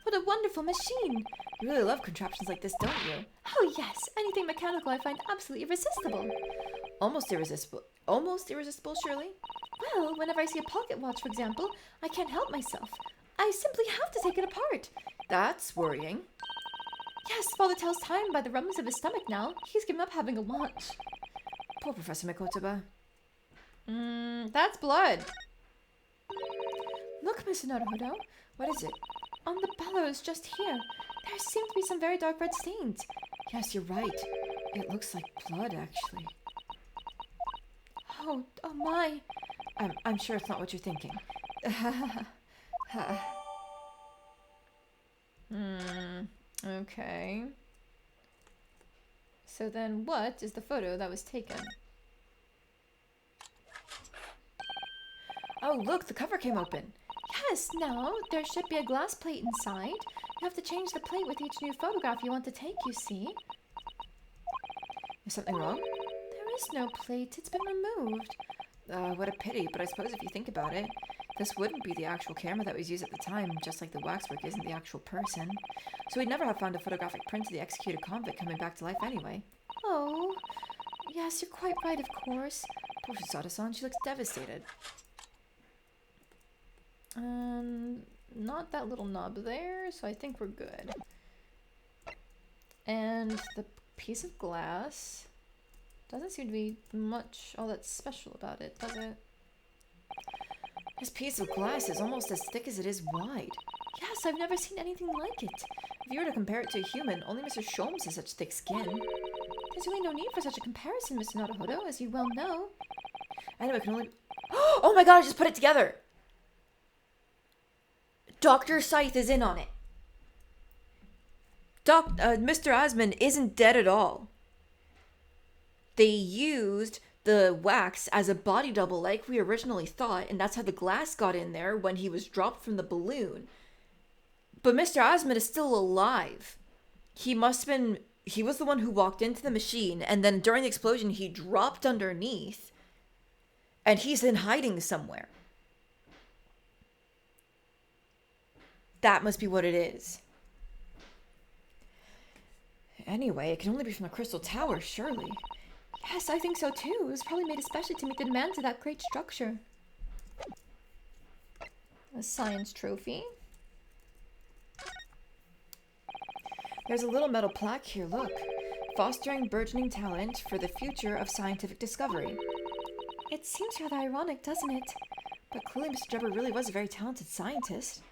What a wonderful machine! You really love contraptions like this, don't you? Oh yes, anything mechanical I find absolutely irresistible. Almost irresistible. Almost irresistible, surely? Well, whenever I see a pocket watch, for example, I can't help myself. I simply have to take it apart. That's worrying. Yes, Father tells time by the rumbles of his stomach now. He's given up having a watch. Poor Professor Mikotoba. That's blood. Look, Mr. Naruhodo. What is it? On the bellows just here, there seem to be some very dark red stains. Yes, you're right. It looks like blood, actually. Oh my. I'm sure it's not what you're thinking. Okay. So then what is the photo that was taken? Oh, look, the cover came open. Yes, now there should be a glass plate inside. You have to change the plate with each new photograph you want to take, you see. Is something wrong? There is no plate. It's been removed. What a pity, but I suppose if you think about it, this wouldn't be the actual camera that was used at the time, just like the waxwork isn't the actual person. So we'd never have found a photographic print of the executed convict coming back to life anyway. Oh, yes, you're quite right, of course. Poor Shisada-san, she looks devastated. Not that little knob there, so I think we're good. And the piece of glass doesn't seem to be much all that special about it, does it? This piece of glass is almost as thick as it is wide. Yes, I've never seen anything like it. If you were to compare it to a human, only Mr. Sholmes has such thick skin. There's really no need for such a comparison, Mr. Naruhodo, as you well know. Anyway, I can only... Oh my god, I just put it together! Dr. Scythe is in on it. Mr. Asmund isn't dead at all. They used the wax as a body double like we originally thought, and that's how the glass got in there when he was dropped from the balloon. But Mr. Asmund is still alive. He was the one who walked into the machine, and then during the explosion he dropped underneath, and he's in hiding somewhere. That must be what it is. Anyway, it can only be from the Crystal Tower, surely. Yes, I think so too. It was probably made especially to meet the demands of that great structure. A science trophy. There's a little metal plaque here, look. Fostering burgeoning talent for the future of scientific discovery. It seems rather ironic, doesn't it? But clearly Mr. Jubber really was a very talented scientist.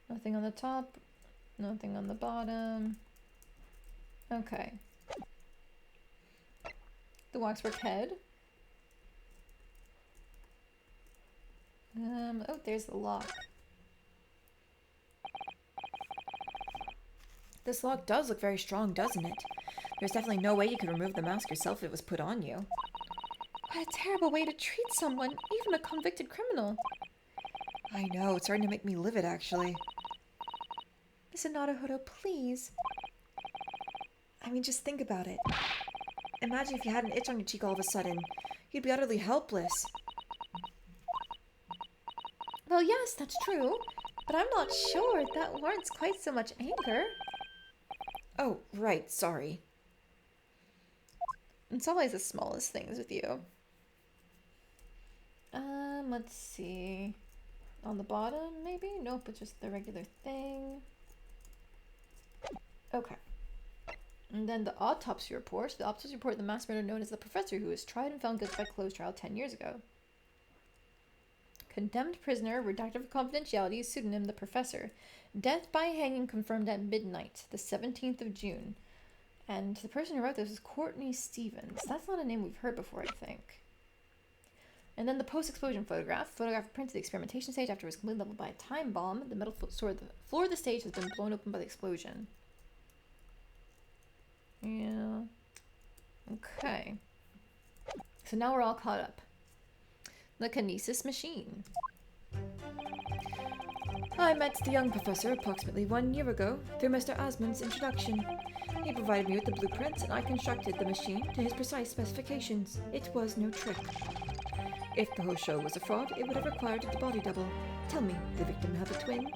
Nothing on the top, nothing on the bottom. Okay. The waxwork head. Oh, there's the lock. This lock does look very strong, doesn't it? There's definitely no way you could remove the mask yourself if it was put on you. What a terrible way to treat someone, even a convicted criminal. I know, it's starting to make me livid, actually. Mr. Naruhodo, please. I mean, just think about it. Imagine if you had an itch on your cheek all of a sudden. You'd be utterly helpless. Well, yes, that's true. But I'm not sure. That warrants quite so much anger. Oh, right, sorry. It's always the smallest things with you. Let's see. On the bottom, maybe? Nope, it's just the regular thing. Okay. And then the autopsy report. The autopsy report of the mass murderer known as the Professor, who was tried and found guilty by closed trial 10 years ago. Condemned prisoner, redacted for confidentiality, pseudonym the Professor. Death by hanging confirmed at midnight, the 17th of June. And the person who wrote this was Courtney Stevens. That's not a name we've heard before, I think. And then the post-explosion photograph. Photograph printed the experimentation stage after it was completely leveled by a time bomb. The metal floor of the stage has been blown open by the explosion. Yeah. Okay. So now we're all caught up. The kinesis machine. I met the young professor approximately 1 year ago through Mr. Asmund's introduction. He provided me with the blueprints and I constructed the machine to his precise specifications. It was no trick. If the whole show was a fraud, it would have required the body double. Tell me, the victim have a twin?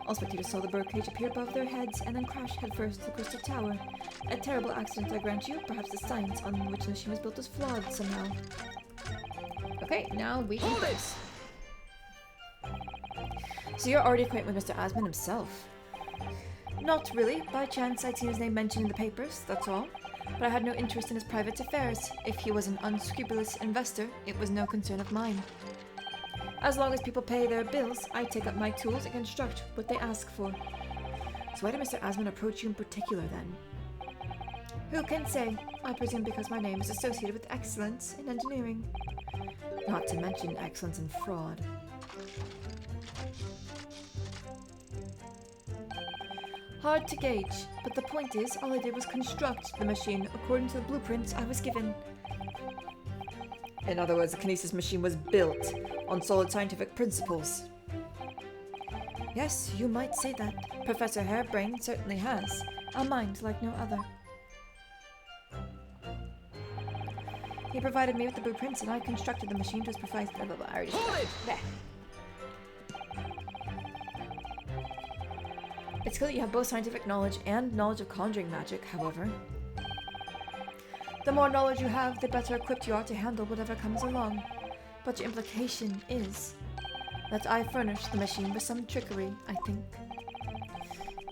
All spectators saw the birdcage appear above their heads and then crash headfirst to the crystal tower. A terrible accident, I grant you. Perhaps the science on which the machine was built was flawed somehow. Okay, now we can place. So you're already acquainted with Mr. Asmund himself? Not really. By chance, I'd seen his name mentioned in the papers, that's all. But I had no interest in his private affairs. If he was an unscrupulous investor, it was no concern of mine. As long as people pay their bills, I take up my tools and construct what they ask for. So why did Mr. Asmund approach you in particular, then? Who can say? I presume because my name is associated with excellence in engineering. Not to mention excellence in fraud. Hard to gauge, but the point is, all I did was construct the machine according to the blueprints I was given. In other words, the kinesis machine was built on solid scientific principles. Yes, you might say that. Professor Harebrain certainly has a mind like no other. He provided me with the blueprints and I constructed the machine to his precise... Blah, blah, blah. I already said that. It's clear that you have both scientific knowledge and knowledge of conjuring magic, however. The more knowledge you have, the better equipped you are to handle whatever comes along. But your implication is that I furnished the machine with some trickery, I think.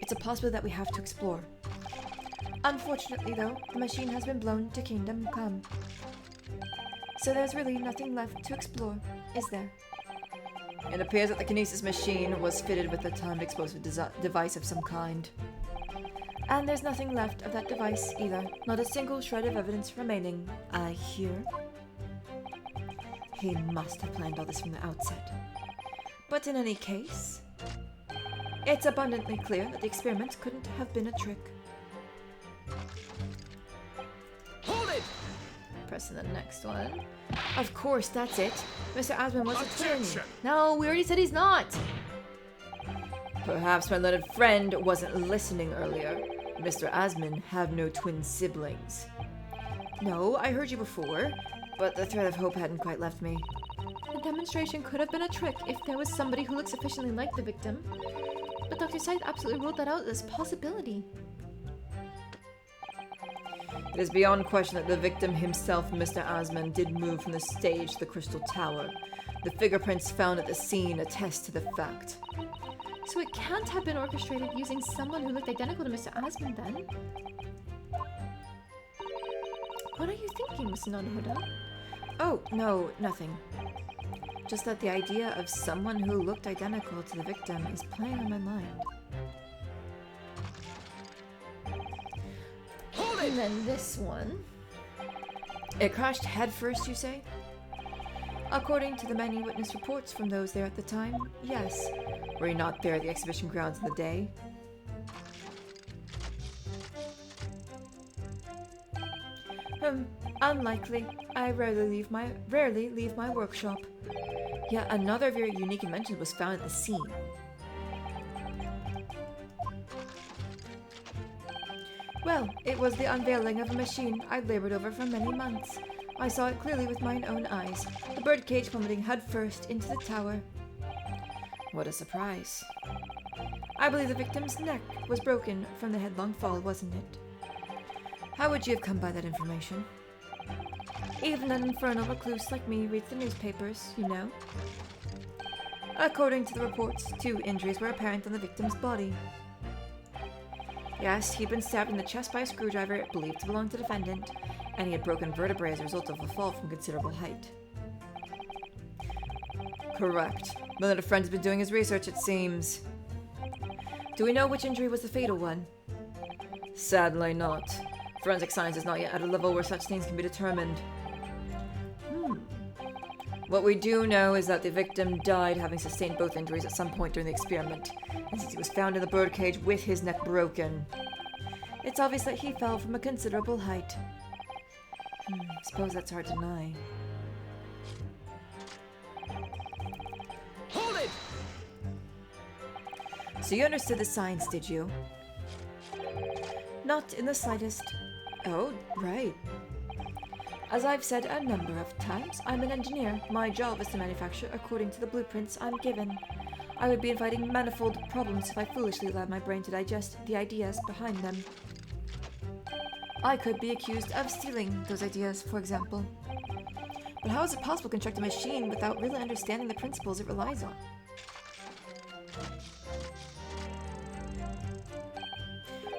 It's a possibility that we have to explore. Unfortunately, though, the machine has been blown to Kingdom Come. So there's really nothing left to explore, is there? It appears that the kinesis machine was fitted with a timed explosive device of some kind. And there's nothing left of that device either. Not a single shred of evidence remaining, I hear. He must have planned all this from the outset. But in any case, it's abundantly clear that the experiment couldn't have been a trick. Hold it! Pressing the next one. Of course, that's it. Mr. Asmund was a twin. Objection! No, we already said he's not. Perhaps my learned friend wasn't listening earlier. Mr. Asmund have no twin siblings. No, I heard you before, but the thread of hope hadn't quite left me. The demonstration could have been a trick if there was somebody who looked sufficiently like the victim. But Dr. Scythe absolutely ruled that out as a possibility. It is beyond question that the victim himself, Mr. Asmund, did move from the stage to the Crystal Tower. The fingerprints found at the scene attest to the fact. So it can't have been orchestrated using someone who looked identical to Mr. Asmund then? What are you thinking, Miss Nonhuda? Oh, no, nothing. Just that the idea of someone who looked identical to the victim is playing on my mind. And then this one. It crashed headfirst, you say? According to the many witness reports from those there at the time, yes. Were you not there at the exhibition grounds in the day? Unlikely. I rarely leave my workshop. Yet another very unique invention was found at the scene. Well, it was the unveiling of a machine I'd labored over for many months. I saw it clearly with mine own eyes, the birdcage plummeting headfirst into the tower. What a surprise. I believe the victim's neck was broken from the headlong fall, wasn't it? How would you have come by that information? Even an infernal recluse like me reads the newspapers, you know. According to the reports, 2 injuries were apparent on the victim's body. Yes, he'd been stabbed in the chest by a screwdriver believed to belong to the defendant, and he had broken vertebrae as a result of a fall from considerable height. Correct. But that a friend has been doing his research, it seems. Do we know which injury was the fatal one? Sadly not. Forensic science is not yet at a level where such things can be determined. What we do know is that the victim died having sustained both injuries at some point during the experiment, and since he was found in the birdcage with his neck broken, it's obvious that he fell from a considerable height. Suppose that's hard to deny. Hold it! So you understood the science, did you? Not in the slightest. Oh, right. As I've said a number of times, I'm an engineer. My job is to manufacture according to the blueprints I'm given. I would be inviting manifold problems if I foolishly allowed my brain to digest the ideas behind them. I could be accused of stealing those ideas, for example. But how is it possible to construct a machine without really understanding the principles it relies on?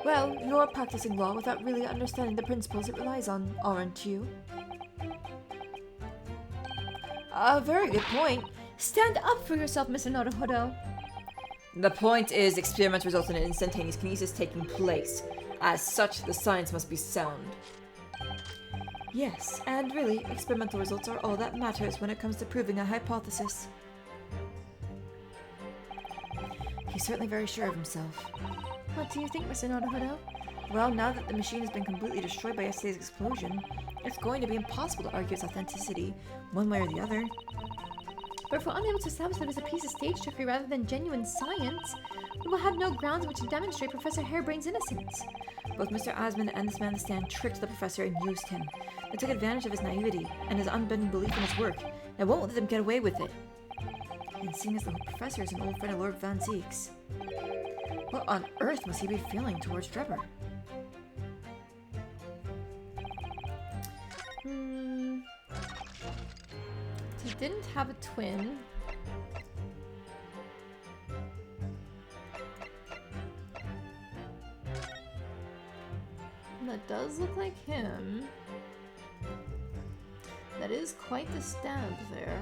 Well, you're practicing law without really understanding the principles it relies on, aren't you? A very good point. Stand up for yourself, Mr. Naruhodo. The point is, experiments result in an instantaneous kinesis taking place. As such, the science must be sound. Yes, and really, experimental results are all that matters when it comes to proving a hypothesis. He's certainly very sure of himself. What do you think, Mr. Naruhodo? Well, now that the machine has been completely destroyed by yesterday's explosion, it's going to be impossible to argue its authenticity, one way or the other. But if we're unable to establish that it was a piece of stage trickery rather than genuine science, we will have no grounds in which to demonstrate Professor Harebrain's innocence. Both Mr. Osmond and this man on the stand tricked the professor and used him. They took advantage of his naivety and his unbending belief in his work, and won't let them get away with it. And seeing as the whole professor is an old friend of Lord Van Zeek's, what on earth must he be feeling towards Drebber? He didn't have a twin. That does look like him. That is quite the stab there.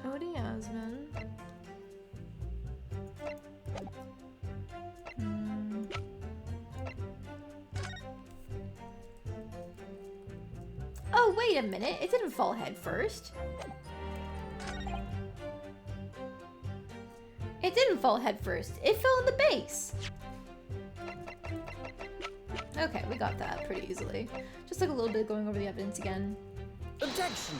Odie Osmond. Oh, wait a minute. It didn't fall head first. It didn't fall head first. It fell in the base. Okay, we got that pretty easily. Just like a little bit going over the evidence again. Objection!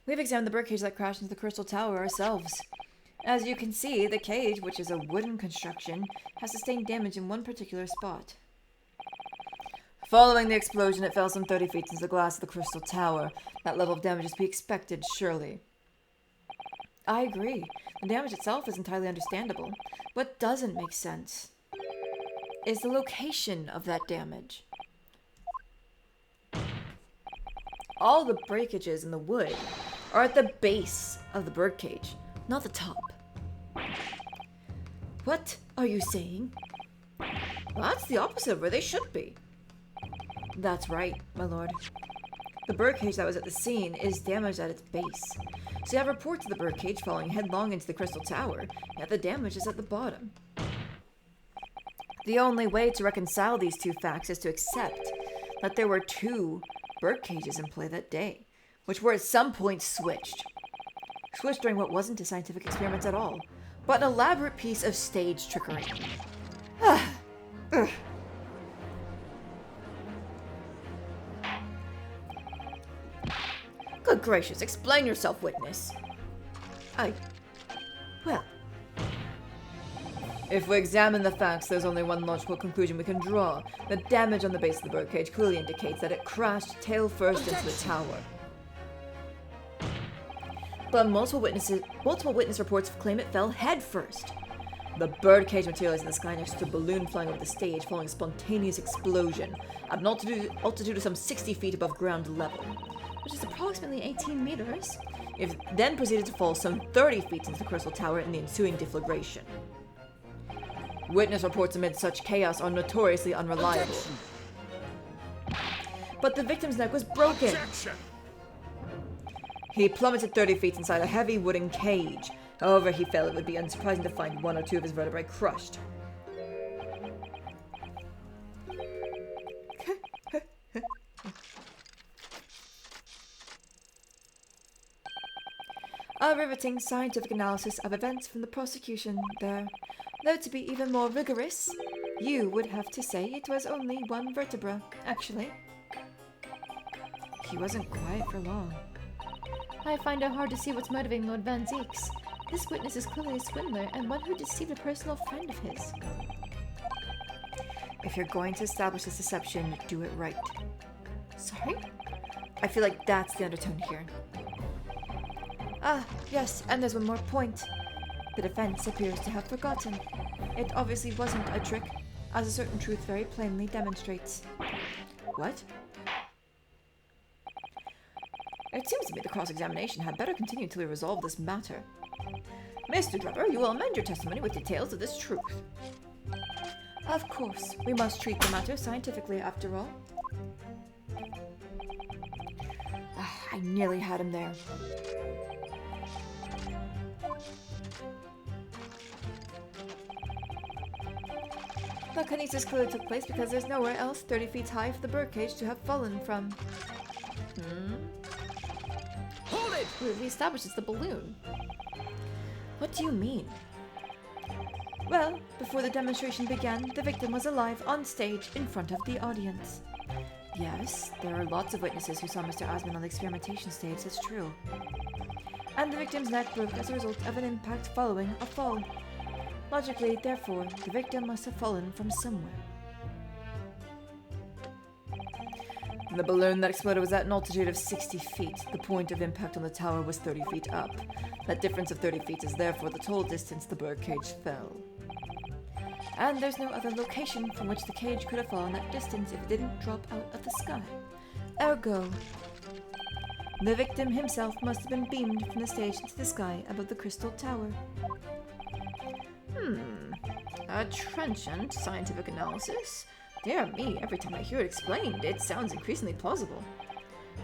We've examined the birdcage that crashed into the Crystal Tower ourselves. As you can see, the cage, which is a wooden construction, has sustained damage in one particular spot. Following the explosion, it fell some 30 feet into the glass of the Crystal Tower. That level of damage is to be expected, surely. I agree. The damage itself is entirely understandable. What doesn't make sense is the location of that damage. All the breakages in the wood are at the base of the birdcage, not the top. What are you saying? Well, that's the opposite of where they should be. That's right, my lord. The birdcage that was at the scene is damaged at its base. So you have reports of the birdcage falling headlong into the Crystal Tower, yet the damage is at the bottom. The only way to reconcile these two facts is to accept that there were two birdcages in play that day, which were at some point switched. Switched during what wasn't a scientific experiment at all, but an elaborate piece of stage trickery. Good gracious, explain yourself, witness. Well, If we examine the facts, there's only one logical conclusion we can draw. The damage on the base of the birdcage clearly indicates that it crashed tail first into the tower. But multiple witness reports claim it fell head first. The birdcage materialized in the sky next to a balloon flying over the stage following a spontaneous explosion at an altitude of some 60 feet above ground level, which is approximately 18 meters. It then proceeded to fall some 30 feet into the crystal tower in the ensuing deflagration. Witness reports amid such chaos are notoriously unreliable. But the victim's neck was broken. Objection. He plummeted 30 feet inside a heavy wooden cage. However he fell, it would be unsurprising to find one or two of his vertebrae crushed. A riveting scientific analysis of events from the prosecution there. Though to be even more rigorous, you would have to say it was only one vertebra, actually. He wasn't quiet for long. I find it hard to see what's motivating Lord Van Zeeks. This witness is clearly a swindler and one who deceived a personal friend of his. If you're going to establish this deception, do it right. Sorry? I feel like that's the undertone here. Ah, yes, and there's one more point. The defense appears to have forgotten. It obviously wasn't a trick, as a certain truth very plainly demonstrates. What? It seems to me the cross-examination had better continue until we resolve this matter. Mr. Drebber, you will amend your testimony with details of this truth. Of course, we must treat the matter scientifically after all. I nearly had him there. The kinesis clearly took place because there's nowhere else 30 feet high for the birdcage to have fallen from. Hold it! We established it's the balloon. What do you mean? Well, before the demonstration began, the victim was alive on stage in front of the audience. Yes, there are lots of witnesses who saw Mr. Osmond on the experimentation stage, that's true. And the victim's neck broke as a result of an impact following a fall. Logically, therefore, the victim must have fallen from somewhere. The balloon that exploded was at an altitude of 60 feet. The point of impact on the tower was 30 feet up. That difference of 30 feet is therefore the total distance the birdcage fell. And there's no other location from which the cage could have fallen that distance if it didn't drop out of the sky. Ergo, the victim himself must have been beamed from the stage into the sky above the crystal tower. A trenchant scientific analysis? Dear me, every time I hear it explained, it sounds increasingly plausible.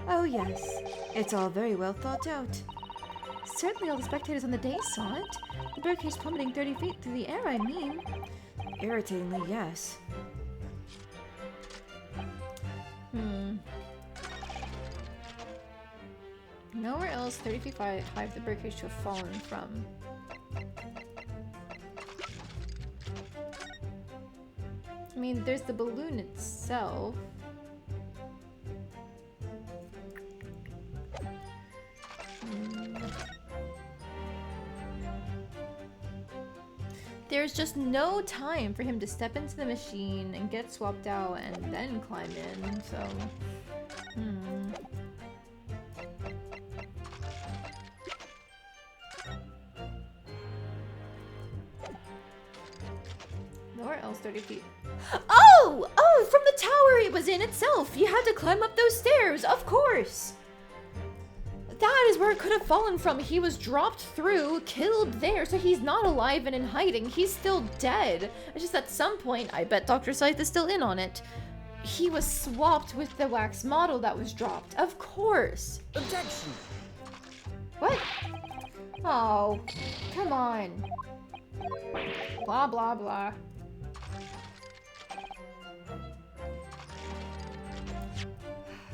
Oh yes, it's all very well thought out. Certainly all the spectators on the day saw it. The birdcage plummeting 30 feet through the air, I mean. Irritatingly, yes. Nowhere else 30 feet high for the birdcage to have fallen from. I mean, there's the balloon itself. There's just no time for him to step into the machine and get swapped out and then climb in, so... Nowhere else 30 feet. Oh! Oh, from the tower it was in itself! You had to climb up those stairs, of course! That is where it could have fallen from. He was dropped through, killed there, so he's not alive and in hiding. He's still dead. It's just at some point, I bet Dr. Scythe is still in on it. He was swapped with the wax model that was dropped. Of course. Objection! What? Oh, come on. Blah, blah, blah.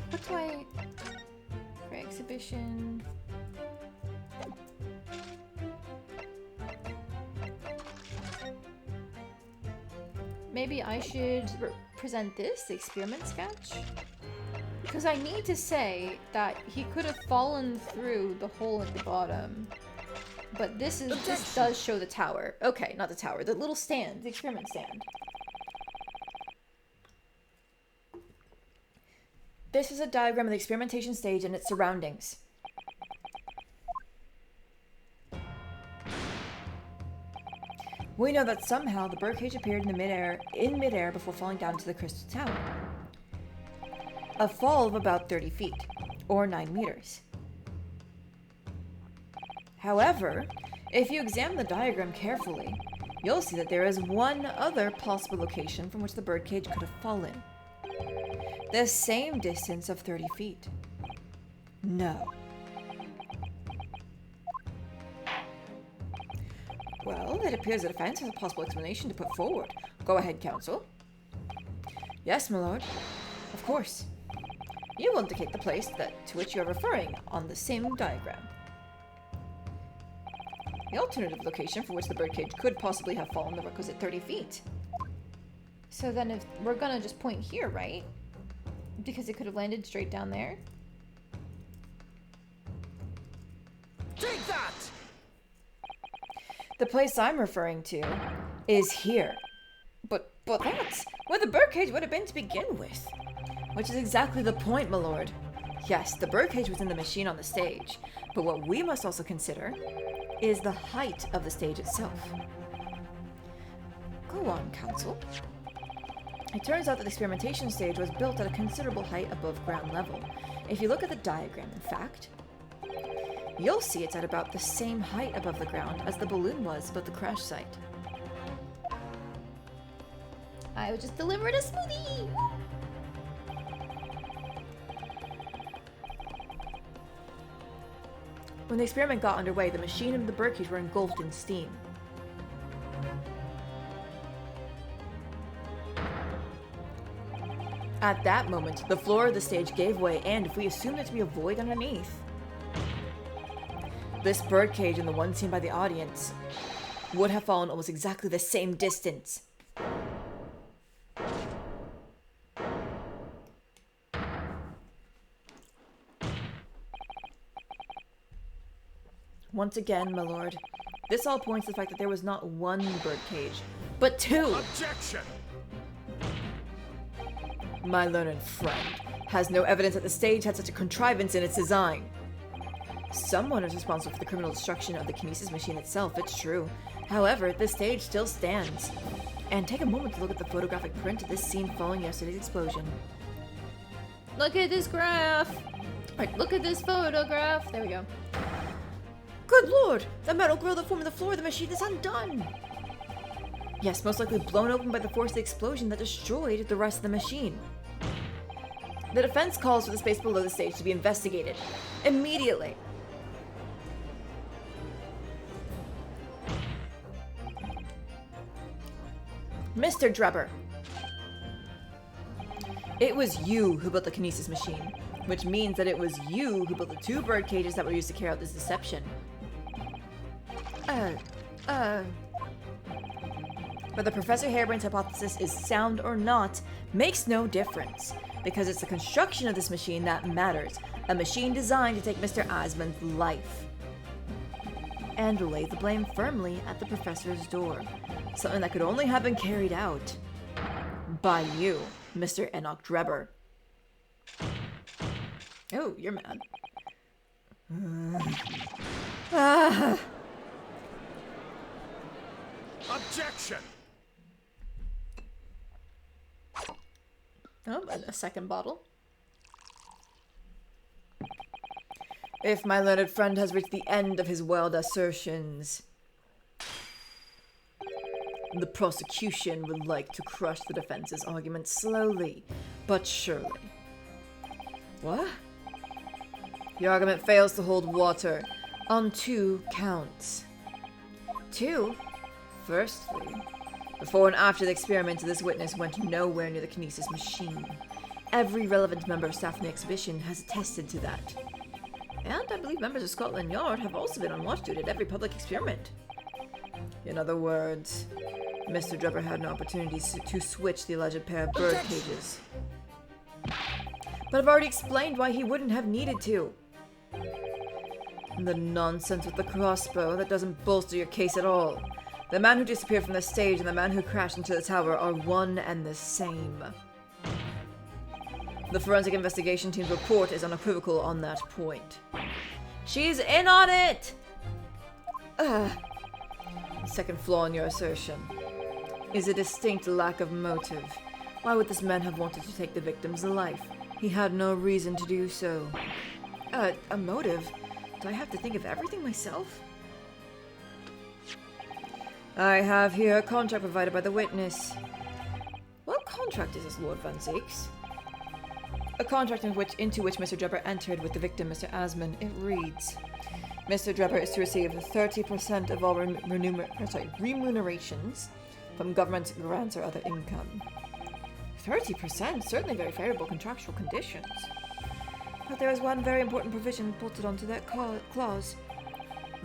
What do I... For exhibition... Maybe I should present this, the experiment sketch? Because I need to say that he could have fallen through the hole at the bottom. But this does show the tower. Okay, not the tower. The little stand. The experiment stand. This is a diagram of the experimentation stage and its surroundings. We know that somehow the birdcage appeared in midair before falling down to the crystal tower. A fall of about 30 feet, or 9 meters. However, if you examine the diagram carefully, you'll see that there is one other possible location from which the birdcage could have fallen. The same distance of 30 feet. No. Well, it appears the defense has a possible explanation to put forward. Go ahead, counsel. Yes, my lord. Of course. You will indicate the place to which you are referring on the same diagram. The alternative location for which the birdcage could possibly have fallen the requisite 30 feet. So then if we're gonna just point here, right? Because it could have landed straight down there. Take that! The place I'm referring to is here. But that's where the birdcage would have been to begin with. Which is exactly the point, my lord. Yes, the birdcage was in the machine on the stage, but what we must also consider is the height of the stage itself. Go on, counsel. It turns out that the experimentation stage was built at a considerable height above ground level. If you look at the diagram, in fact, you'll see it's at about the same height above the ground as the balloon was above the crash site. I just delivered a smoothie! When the experiment got underway, the machine and the birdcage were engulfed in steam. At that moment, the floor of the stage gave way, and if we assume there to be a void underneath, this birdcage and the one seen by the audience would have fallen almost exactly the same distance. Once again, my lord, this all points to the fact that there was not one birdcage, but two! Objection! My learned friend has no evidence that the stage had such a contrivance in its design. Someone is responsible for the criminal destruction of the kinesis machine itself, it's true. However, the stage still stands. And take a moment to look at the photographic print of this scene following yesterday's explosion. Look at this graph! Right, look at this photograph! There we go. Good lord! The metal grill that formed the floor of the machine is undone! Yes, most likely blown open by the force of the explosion that destroyed the rest of the machine. The defense calls for the space below the stage to be investigated. Immediately. Mr. Drebber. It was you who built the kinesis machine, which means that it was you who built the two bird cages that were used to carry out this deception. Whether Professor Harebrain's hypothesis is sound or not makes no difference, because it's the construction of this machine that matters, a machine designed to take Mr. Osmond's life. And lay the blame firmly at the professor's door, something that could only have been carried out by you, Mr. Enoch Drebber. Oh, you're mad. Objection! Oh, a second bottle. If my learned friend has reached the end of his wild assertions, the prosecution would like to crush the defense's argument slowly, but surely. What? The argument fails to hold water on 2 counts. 2? Firstly, before and after the experiment, this witness went nowhere near the kinesis machine. Every relevant member of staff in the exhibition has attested to that. And I believe members of Scotland Yard have also been on watch duty at every public experiment. In other words, Mr. Drebber had an opportunity to switch the alleged pair of bird cages. But I've already explained why he wouldn't have needed to. The nonsense with the crossbow, that doesn't bolster your case at all. The man who disappeared from the stage and the man who crashed into the tower are one and the same. The forensic investigation team's report is unequivocal on that point. She's in on it! The second flaw in your assertion is a distinct lack of motive. Why would this man have wanted to take the victim's life? He had no reason to do so. A motive? Do I have to think of everything myself? I have here a contract provided by the witness. What contract is this, Lord Van Zeeks? A contract into which Mr. Drebber entered with the victim, Mr. Asman. It reads, Mr. Drebber is to receive 30% of all remunerations from government grants or other income. 30%? Certainly very favorable contractual conditions. But there is one very important provision bolted onto that clause.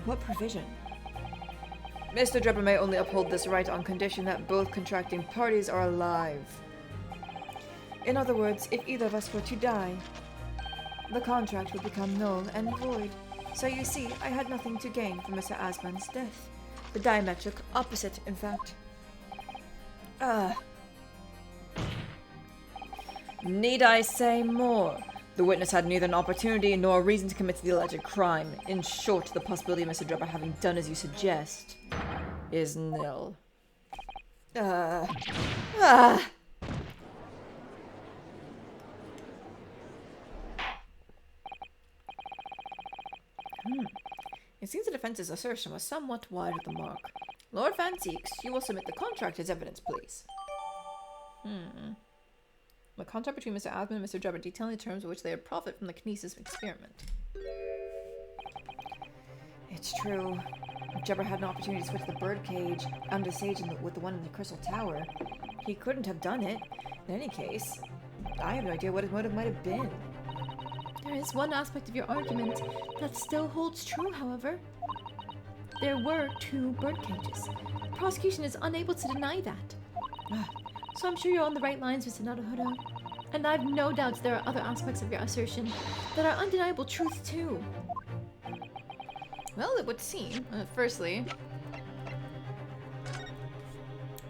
What provision? Mr. Drebber may only uphold this right on condition that both contracting parties are alive. In other words, if either of us were to die, the contract would become null and void. So you see, I had nothing to gain from Mr. Asman's death. The diametric opposite, in fact. Need I say more? The witness had neither an opportunity nor a reason to commit the alleged crime. In short, the possibility of Mr. Drebber having done as you suggest is nil. It seems the defense's assertion was somewhat wide of the mark. Lord Van Zeeks, you will submit the contract as evidence, please. The contract between Mr. Asman and Mr. Drebber detailing the terms in which they would profit from the kinesis experiment. It's true. If Drebber had an opportunity to switch the birdcage and the sage with the one in the crystal tower, he couldn't have done it. In any case, I have no idea what his motive might have been. There is one aspect of your argument that still holds true, however. There were 2 birdcages. The prosecution is unable to deny that. So I'm sure you're on the right lines, Mr. Naruhodo. And I've no doubts there are other aspects of your assertion that are undeniable truth too. Well, it would seem, firstly,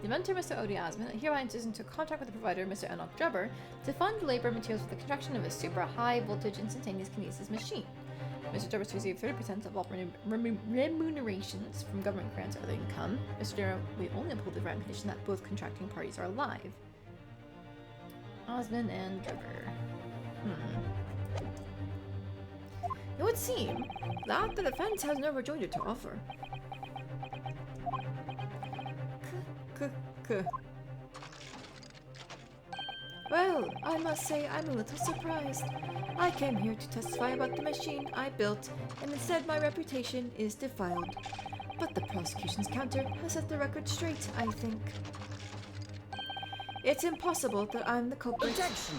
the inventor, Mr. Odi Asman, hereby enters into a contract with the provider, Mr. Enoch Drebber, to fund labor and materials for the construction of a super high voltage instantaneous kinesis machine. Mr. Drebber to receive 30% of all remunerations from government grants or other income. Mr. Drebber, we only uphold the right condition that both contracting parties are alive. Osman and Drebber. It would seem that the defense has no rejoinder to offer. Well, I must say I'm a little surprised. I came here to testify about the machine I built, and instead my reputation is defiled. But the prosecution's counter has set the record straight, I think. It's impossible that I'm the culprit. Objection!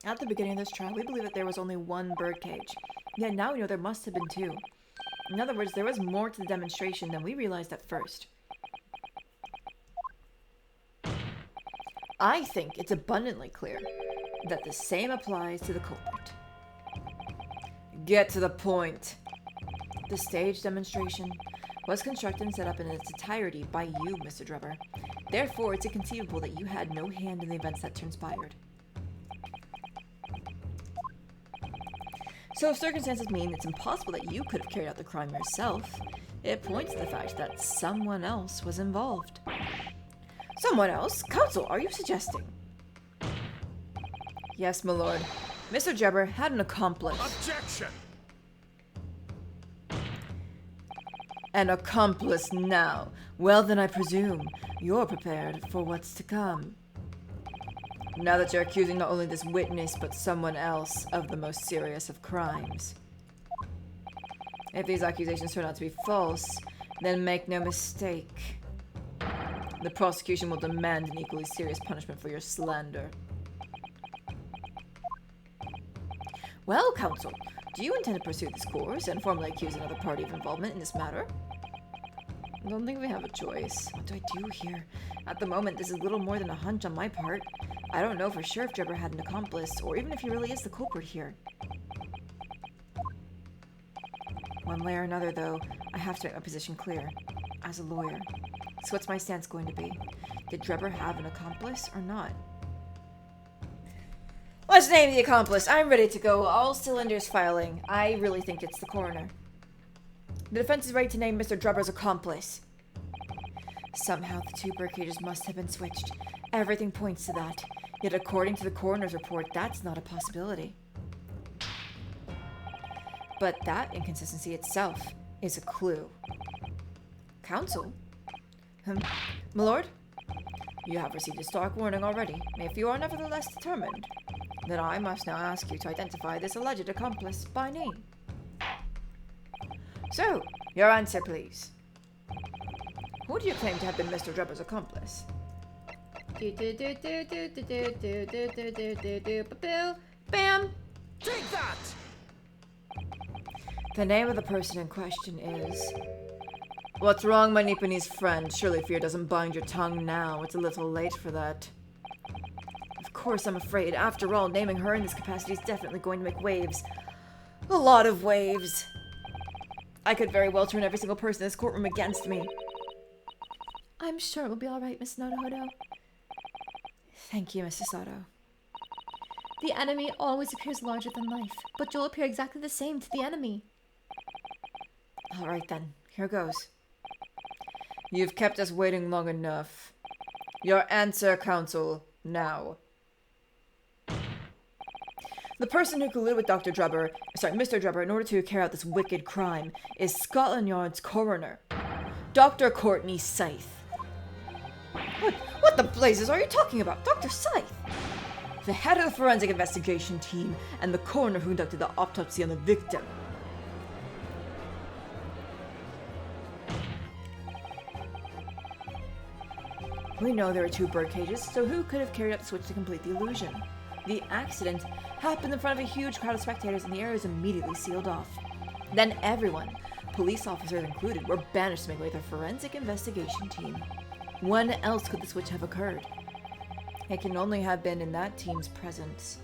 At the beginning of this trial, we believed that there was only 1 birdcage. Yet now we know there must have been 2. In other words, there was more to the demonstration than we realized at first. I think it's abundantly clear that the same applies to the culprit. Get to the point. The stage demonstration was constructed and set up in its entirety by you, Mr. Drebber. Therefore, it's inconceivable that you had no hand in the events that transpired. So if circumstances mean it's impossible that you could have carried out the crime yourself, it points to the fact that someone else was involved. Someone else? Counsel, are you suggesting? Yes, my lord. Mr. Drebber had an accomplice. Objection! An accomplice now. Well then I presume you're prepared for what's to come. Now that you're accusing not only this witness, but someone else of the most serious of crimes. If these accusations turn out to be false, then make no mistake. The prosecution will demand an equally serious punishment for your slander. Well, counsel, do you intend to pursue this course and formally accuse another party of involvement in this matter? I don't think we have a choice. What do I do here? At the moment, this is little more than a hunch on my part. I don't know for sure if Drebber had an accomplice, or even if he really is the culprit here. One way or another, though, I have to make my position clear. As a lawyer. So what's my stance going to be? Did Drebber have an accomplice or not? Let's name the accomplice. I'm ready to go. All cylinders filing. I really think it's the coroner. The defense is ready to name Mr. Drebber's accomplice. Somehow the two birdcages must have been switched. Everything points to that. Yet according to the coroner's report, that's not a possibility. But that inconsistency itself is a clue. Counsel? My lord? You have received a stark warning already. If you are nevertheless determined, then I must now ask you to identify this alleged accomplice by name. So, your answer, please. Who do you claim to have been Mr. Drebber's accomplice? Bam! Take that! The name of the person in question is... What's wrong, my Nipponese friend? Surely fear doesn't bind your tongue now. It's a little late for that. Of course, I'm afraid. After all, naming her in this capacity is definitely going to make waves. A lot of waves. I could very well turn every single person in this courtroom against me. I'm sure it will be alright, Miss Nodohodo. Thank you, Mrs. Sato. The enemy always appears larger than life, but you'll appear exactly the same to the enemy. Alright then, here goes. You've kept us waiting long enough. Your answer, counsel, now. The person who colluded with Mr. Drebber, in order to carry out this wicked crime is Scotland Yard's coroner, Dr. Courtney Scythe. What the blazes are you talking about? Dr. Scythe? The head of the forensic investigation team and the coroner who conducted the autopsy on the victim. We know there are two birdcages, so who could have carried out the switch to complete the illusion? The accident happened in front of a huge crowd of spectators and the area was immediately sealed off. Then everyone, police officers included, were banished to make way with the forensic investigation team. When else could the switch have occurred? It can only have been in that team's presence.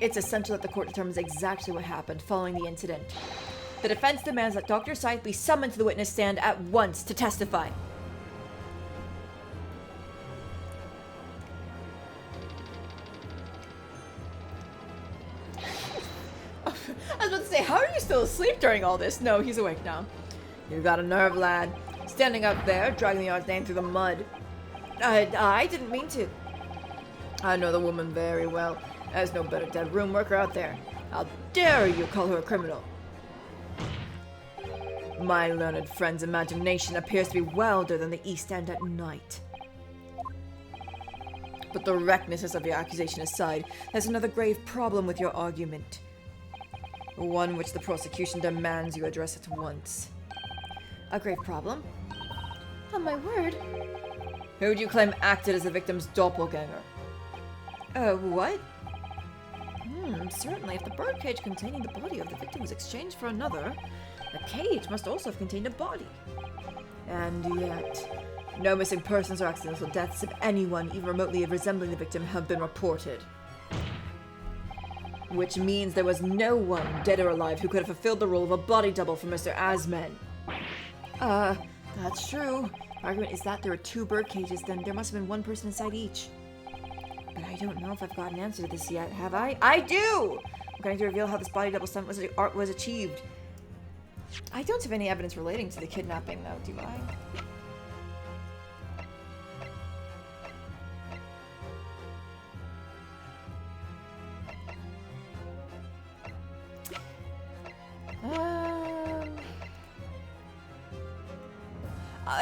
It's essential that the court determines exactly what happened following the incident. The defense demands that Dr. Scythe be summoned to the witness stand at once to testify. I was about to say, how are you still asleep during all this? No, he's awake now. You got a nerve, lad. Standing up there, dragging the yard's name through the mud. I didn't mean to. I know the woman very well. There's no better dead room worker out there. How dare you call her a criminal? My learned friend's imagination appears to be wilder than the East End at night. But the recklessness of your accusation aside, there's another grave problem with your argument. One which the prosecution demands you address at once. A grave problem? On my word. Who do you claim acted as the victim's doppelganger? What? Certainly, if the birdcage containing the body of the victim was exchanged for another, the cage must also have contained a body. And yet, no missing persons or accidental deaths of anyone even remotely resembling the victim have been reported. Which means there was no one, dead or alive, who could have fulfilled the role of a body double for Mr. Asman. That's true. The argument is that there are two bird cages, then there must have been one person inside each. But I don't know if I've got an answer to this yet, have I? I do! I'm going to reveal how this body double stunt was achieved. I don't have any evidence relating to the kidnapping, though, do I?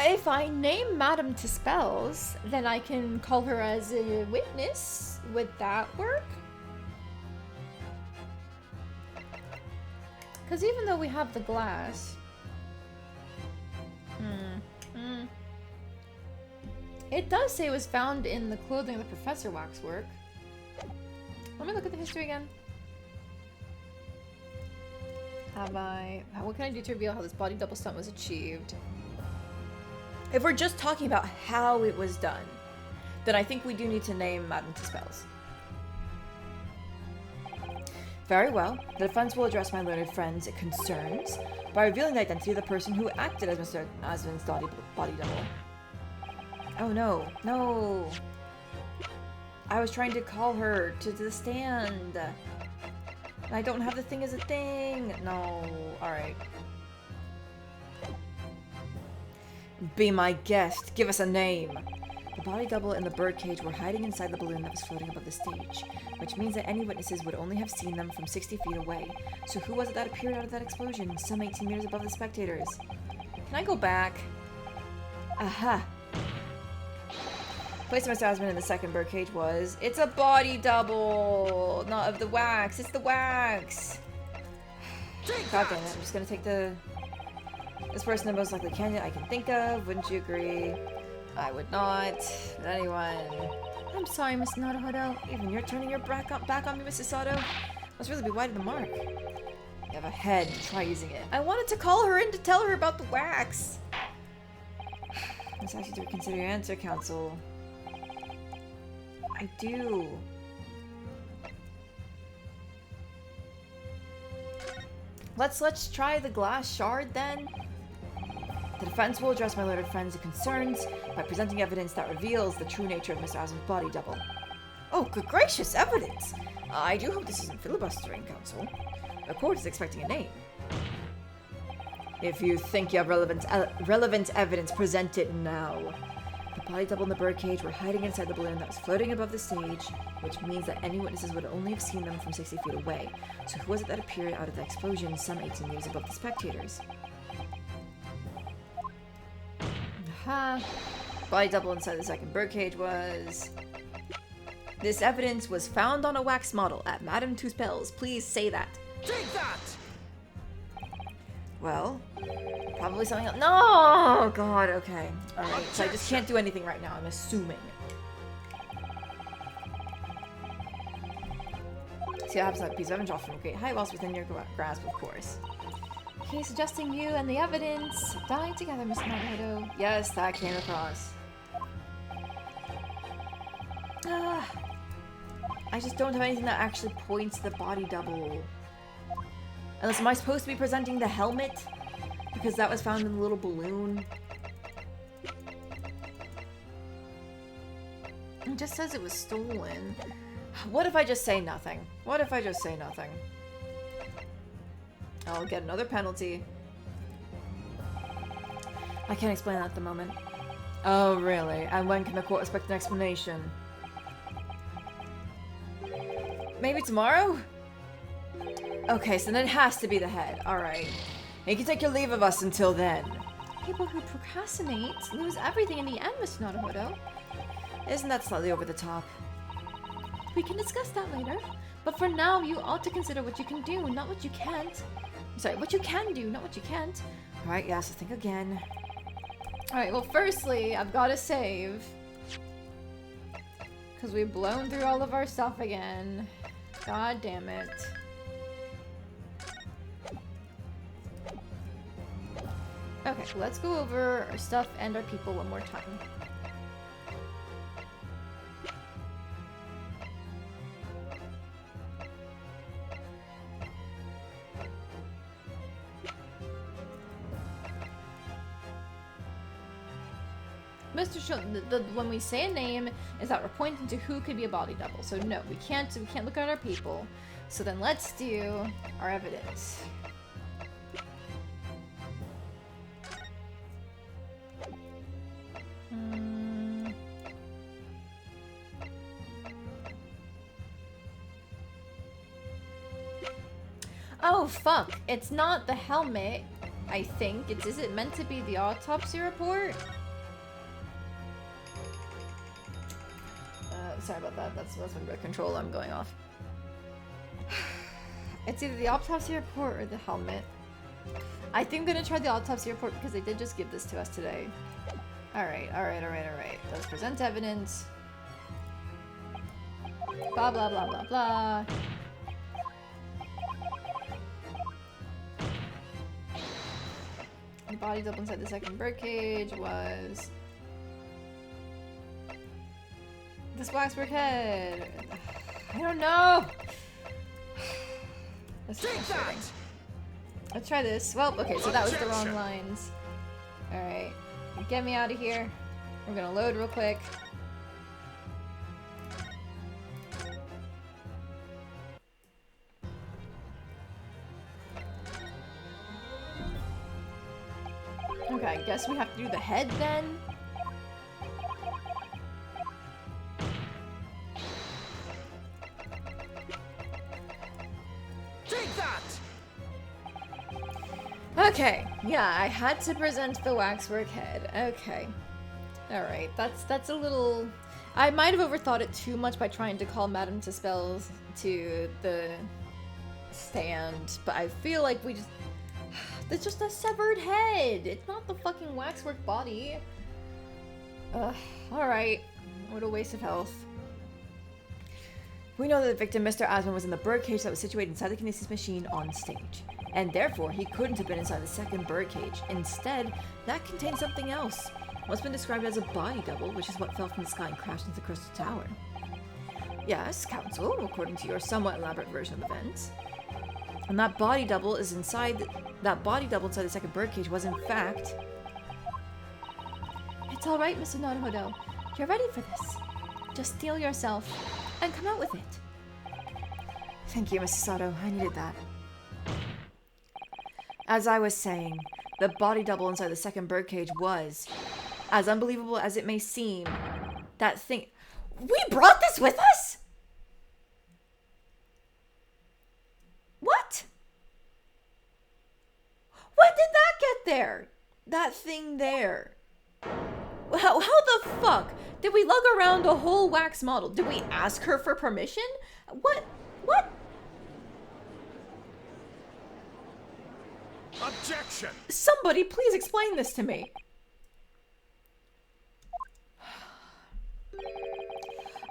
If I name Madame Tispels, then I can call her as a witness. Would that work? Because even though we have the glass... It does say it was found in the clothing of the Professor waxwork. Let me look at the history again. What can I do to reveal how this body double stunt was achieved? If we're just talking about how it was done, then I think we do need to name Madame Tuspells. Very well. The defense will address my learned friend's concerns by revealing the identity of the person who acted as Mr. Asvin's body double. Oh no, no. I was trying to call her to the stand. I don't have the thing as a thing. No, alright. Be my guest. Give us a name. The body double and the birdcage were hiding inside the balloon that was floating above the stage, which means that any witnesses would only have seen them from 60 feet away. So who was it that appeared out of that explosion, some 18 meters above the spectators? Can I go back? Aha! Place of Mr. Asman in the second birdcage was... It's a body double! Not of the wax, it's the wax! God damn it, I'm just gonna take the... This person the most likely candidate I can think of, wouldn't you agree? I would not. But anyone. I'm sorry, Miss Naruhodo. Even you're turning your back on me, Mrs. Sato? Must really be wide of the mark. You have a head. Try using it. I wanted to call her in to tell her about the wax. Let's ask you to reconsider your answer, Counsel. I do. Let's try the glass shard then. The defense will address my learned friend's concerns by presenting evidence that reveals the true nature of Mr. Asman's body double. Oh, good gracious, evidence! I do hope this isn't filibustering, Counsel. The court is expecting a name. If you think you have relevant evidence, present it now. The body double and the birdcage were hiding inside the balloon that was floating above the stage, which means that any witnesses would only have seen them from 60 feet away. So who was it that appeared out of the explosion some 18 meters above the spectators? Body double inside the second birdcage was... This evidence was found on a wax model at Madame Tuspells. Please say that. Take that! Well, probably something else. No! God, okay. Alright, so I just can't do anything right now, I'm assuming. See what happens to that piece of evidence dropped from a great height whilst within your grasp, of course. He's suggesting you and the evidence die together, Miss Naruhodo. Yes, that came across. I just don't have anything that actually points to the body double. Unless, am I supposed to be presenting the helmet? Because that was found in the little balloon. It just says it was stolen. What if I just say nothing? What if I just say nothing? I'll get another penalty. I can't explain that at the moment. Oh, really? And when can the court expect an explanation? Maybe tomorrow? Okay, so then it has to be the head. Alright. You can take your leave of us until then. People who procrastinate lose everything in the end, Miss Naruhodo. Isn't that slightly over the top? We can discuss that later. But for now, you ought to consider what you can do, not what you can't. Sorry, what you can do, not what you can't. Alright, yes, I think again. Alright, well, firstly, I've got to save. Because we've blown through all of our stuff again. God damn it. Okay, let's go over our stuff and our people one more time. Mr. Shulman, when we say a name, is that we're pointing to who could be a body double. So no, we can't look at our people. So then let's do our evidence. Oh fuck! It's not the helmet. I think is it meant to be the autopsy report? Sorry about that. That's my remote control. I'm going off. It's either the autopsy report or the helmet. I think I'm gonna try the autopsy report because they did just give this to us today. Alright. Let's present evidence. Blah blah blah blah blah. The body double inside the second birdcage was this waxwork head. I don't know. Take that! Let's try this. Well, okay, so that was the wrong lines. Alright. Get me out of here. We're gonna load real quick. Okay, I guess we have to do the head then. Take that! Okay, yeah, I had to present the waxwork head. Okay. Alright, that's a little... I might have overthought it too much by trying to call Madame Tuspells to the stand, but I feel like we just... It's just a severed head! It's not the fucking waxwork body. Alright. What a waste of health. We know that the victim, Mr. Asman, was in the birdcage that was situated inside the kinesis machine on stage. And therefore, he couldn't have been inside the second birdcage. Instead, that contained something else. What's been described as a body double, which is what fell from the sky and crashed into the Crystal Tower. Yes, Counsel, according to your somewhat elaborate version of events. And that body double is inside... That body double inside the second birdcage was, in fact... It's alright, Mr. Naruhodo. You're ready for this. Just steel yourself and come out with it. Thank you, Mrs. Sato. I needed that. As I was saying, the body double inside the second birdcage was, as unbelievable as it may seem, that thing... We brought this with us?! What? When did that get there? That thing there. How the fuck did we lug around a whole wax model? Did we ask her for permission? What? Objection! Somebody please explain this to me.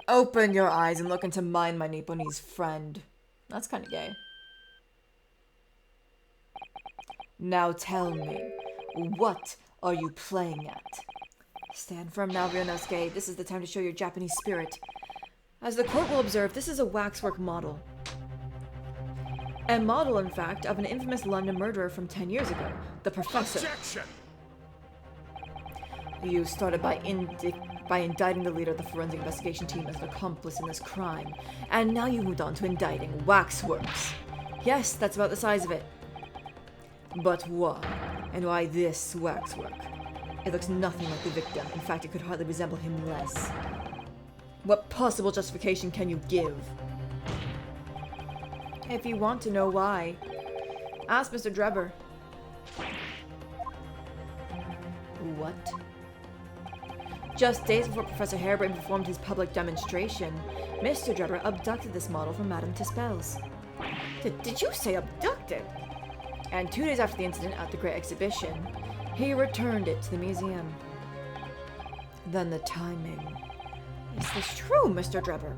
Open your eyes and look into mine, my Nipponese friend. That's kind of gay. Now tell me, what are you playing at? Stand firm now, Ryunosuke. This is the time to show your Japanese spirit. As the court will observe, this is a waxwork model. A model, in fact, of an infamous London murderer from 10 years ago, the Professor. Objection! You started by indicting the leader of the forensic investigation team as an accomplice in this crime, and now you moved on to indicting waxworks. Yes, that's about the size of it. But why? And why this waxwork? It looks nothing like the victim. In fact, it could hardly resemble him less. What possible justification can you give? If you want to know why, ask Mr. Drebber. What? Just days before Professor Harebrain performed his public demonstration, Mr. Drebber abducted this model from Madame Tuspells. Did you say abducted? And 2 days after the incident at the Great Exhibition, he returned it to the museum. Then the timing. Is this true, Mr. Drebber?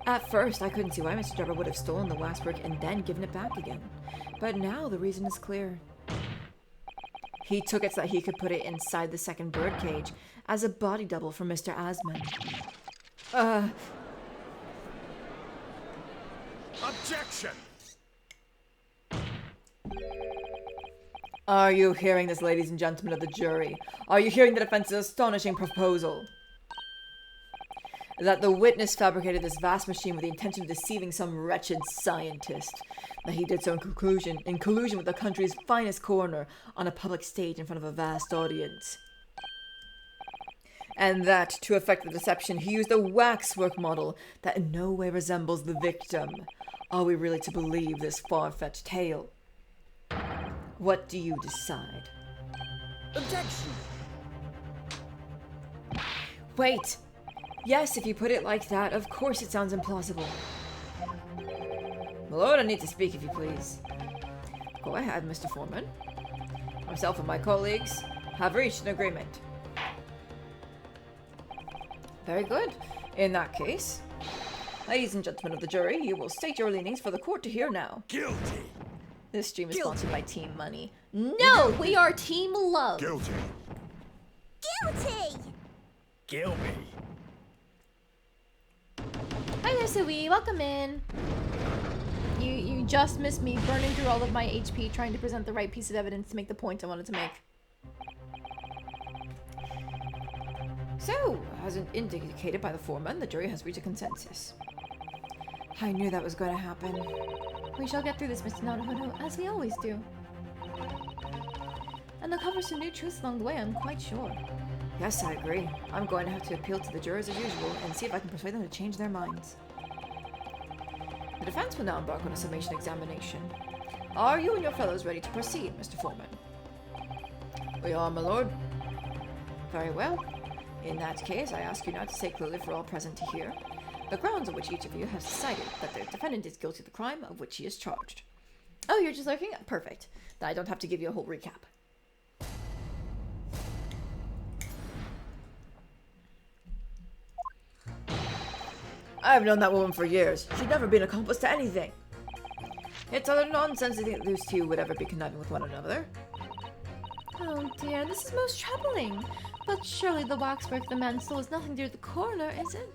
At first, I couldn't see why Mr. Drebber would have stolen the waxwork and then given it back again. But now the reason is clear. He took it so that he could put it inside the second birdcage as a body double for Mr. Asman. Objection! Are you hearing this, ladies and gentlemen of the jury? Are you hearing the defense's astonishing proposal? That the witness fabricated this vast machine with the intention of deceiving some wretched scientist. That he did so in collusion with the country's finest coroner on a public stage in front of a vast audience. And that, to effect the deception, he used a waxwork model that in no way resembles the victim. Are we really to believe this far-fetched tale? What do you decide? Objection! Wait! Yes, if you put it like that, of course it sounds implausible. My lord, I need to speak, if you please. Go ahead, Mr. Foreman. Myself and my colleagues have reached an agreement. Very good. In that case, ladies and gentlemen of the jury, you will state your leanings for the court to hear now. Guilty! This stream is Guilty. sponsored by Team Money. No, we are Team Love. Guilty. Guilty! Guilty. Hi there, Sui. Welcome in. You just missed me burning through all of my HP trying to present the right piece of evidence to make the point I wanted to make. So, as indicated by the foreman, the jury has reached a consensus. I knew that was going to happen. We shall get through this, Mr. Naruhodo, as we always do. And uncover some new truths along the way, I'm quite sure. Yes, I agree. I'm going to have to appeal to the jurors as usual and see if I can persuade them to change their minds. The defense will now embark on a summation examination. Are you and your fellows ready to proceed, Mr. Foreman? We are, my lord. Very well. In that case, I ask you now to say clearly for all present to hear the grounds on which each of you has decided that the defendant is guilty of the crime of which he is charged. Oh, you're just lurking? Perfect. Then I don't have to give you a whole recap. I've known that woman for years. She'd never been accomplice to anything. It's utter nonsense to think those two would ever be conniving with one another. Oh dear, this is most troubling. But surely the waxwork the man stole is nothing to do with the coroner, is it?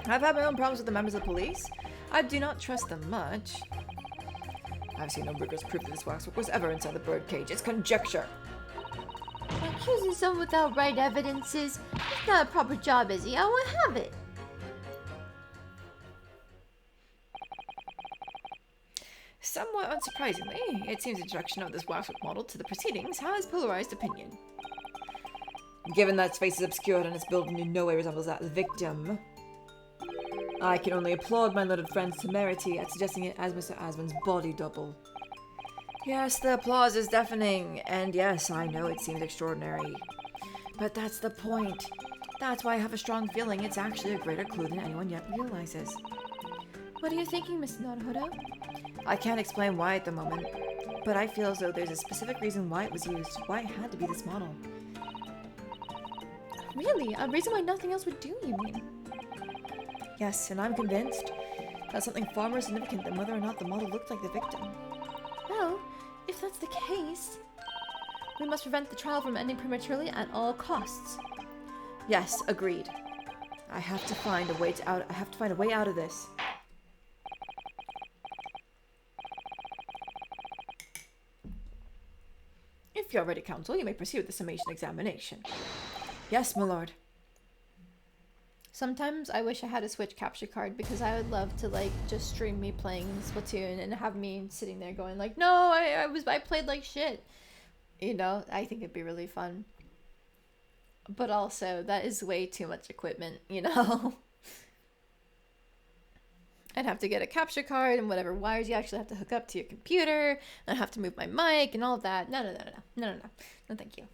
I've had my own problems with the members of the police. I do not trust them much. I've seen no rigorous proof that this waxwork was ever inside the birdcage. It's conjecture. Accusing someone without right evidences. It's not a proper job, is he? I won't have it. Somewhat unsurprisingly, it seems the introduction of this waxwork model to the proceedings has polarized opinion. Given that its face is obscured and its building in no way resembles that of the victim, I can only applaud my learned friend's temerity at suggesting it as Mr. Asman's body double. Yes, the applause is deafening, and yes, I know it seems extraordinary. But that's the point. That's why I have a strong feeling it's actually a greater clue than anyone yet realizes. What are you thinking, Mr. Naruhodo? I can't explain why at the moment, but I feel as though there's a specific reason why it was used, why it had to be this model. Really? A reason why nothing else would do, you mean? Yes, and I'm convinced that's something far more significant than whether or not the model looked like the victim. Well, if that's the case, we must prevent the trial from ending prematurely at all costs. Yes, agreed. I have to find a way out of this. If you're ready, counsel, you may proceed with the summation examination. Yes, my lord. Sometimes I wish I had a Switch capture card because I would love to like just stream me playing Splatoon and have me sitting there going like, no, I played like shit. You know, I think it'd be really fun. But also, that is way too much equipment, you know? I'd have to get a capture card and whatever wires you actually have to hook up to your computer. And I'd have to move my mic and all of that. No, thank you.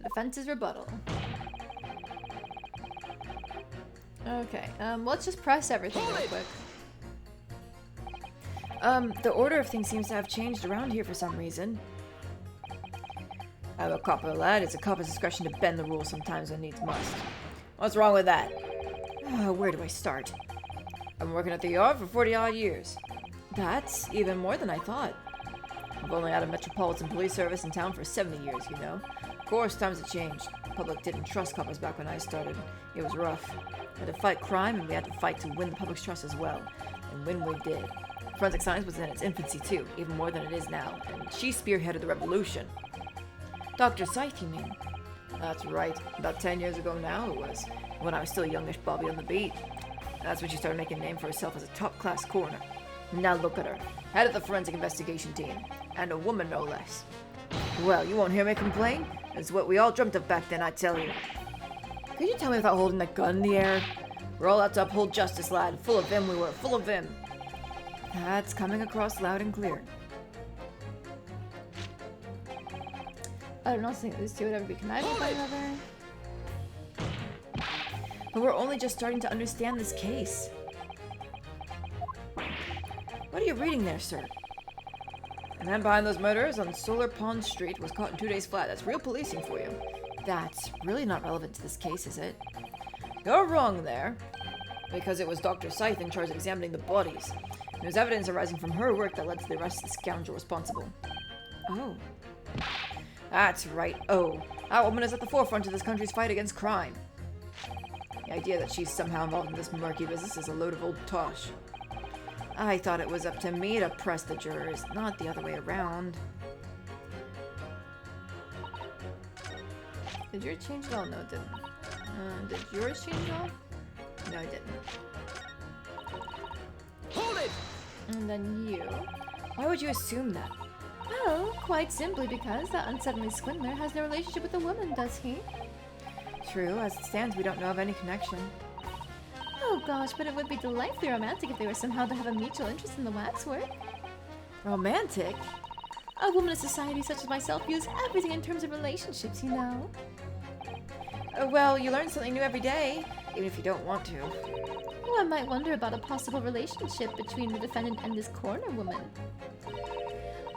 Defense's rebuttal. Okay, let's just press everything real quick. The order of things seems to have changed around here for some reason. I'm a copper, lad. It's a copper's discretion to bend the rules sometimes when needs must. What's wrong with that? Where do I start? I've been working at the yard for 40-odd years. That's even more than I thought. I've only had a metropolitan police service in town for 70 years, you know. Of course, times have changed. The public didn't trust coppers back when I started. It was rough. We had to fight crime, and we had to fight to win the public's trust as well. And win we did. Forensic science was in its infancy too, even more than it is now, and she spearheaded the revolution. Dr. Scythe, you mean? That's right. About 10 years ago now it was, when I was still a youngish Bobby on the beat. That's when she started making a name for herself as a top-class coroner. Now look at her, head of the forensic investigation team, and a woman no less. Well, you won't hear me complain? It's what we all dreamt of back then, I tell you. Could you tell me without holding that gun in the air? We're all out to uphold justice, lad. Full of vim we were, full of vim. That's coming across loud and clear. I don't think these two would ever be conniving with one another. But we're only just starting to understand this case. What are you reading there, sir? The man behind those murders on Solar Pond Street was caught in 2 days flat. That's real policing for you. That's really not relevant to this case, is it? You're wrong there. Because it was Dr. Scythe in charge of examining the bodies. There's evidence arising from her work that led to the arrest of the scoundrel responsible. Oh. That's right. Oh. That woman is at the forefront of this country's fight against crime. The idea that she's somehow involved in this murky business is a load of old tosh. I thought it was up to me to press the jurors, not the other way around. Did yours change at all? No, it didn't. Did yours change at all? No, it didn't. Hold it! And then you. Why would you assume that? Well, quite simply because that unsettling swindler has no relationship with the woman, does he? True, as it stands, we don't know of any connection. Oh gosh, but it would be delightfully romantic if they were somehow to have a mutual interest in the waxwork. Romantic? A woman of society such as myself views everything in terms of relationships, you know. Well, you learn something new every day, even if you don't want to. Oh, I might wonder about a possible relationship between the defendant and this coroner woman.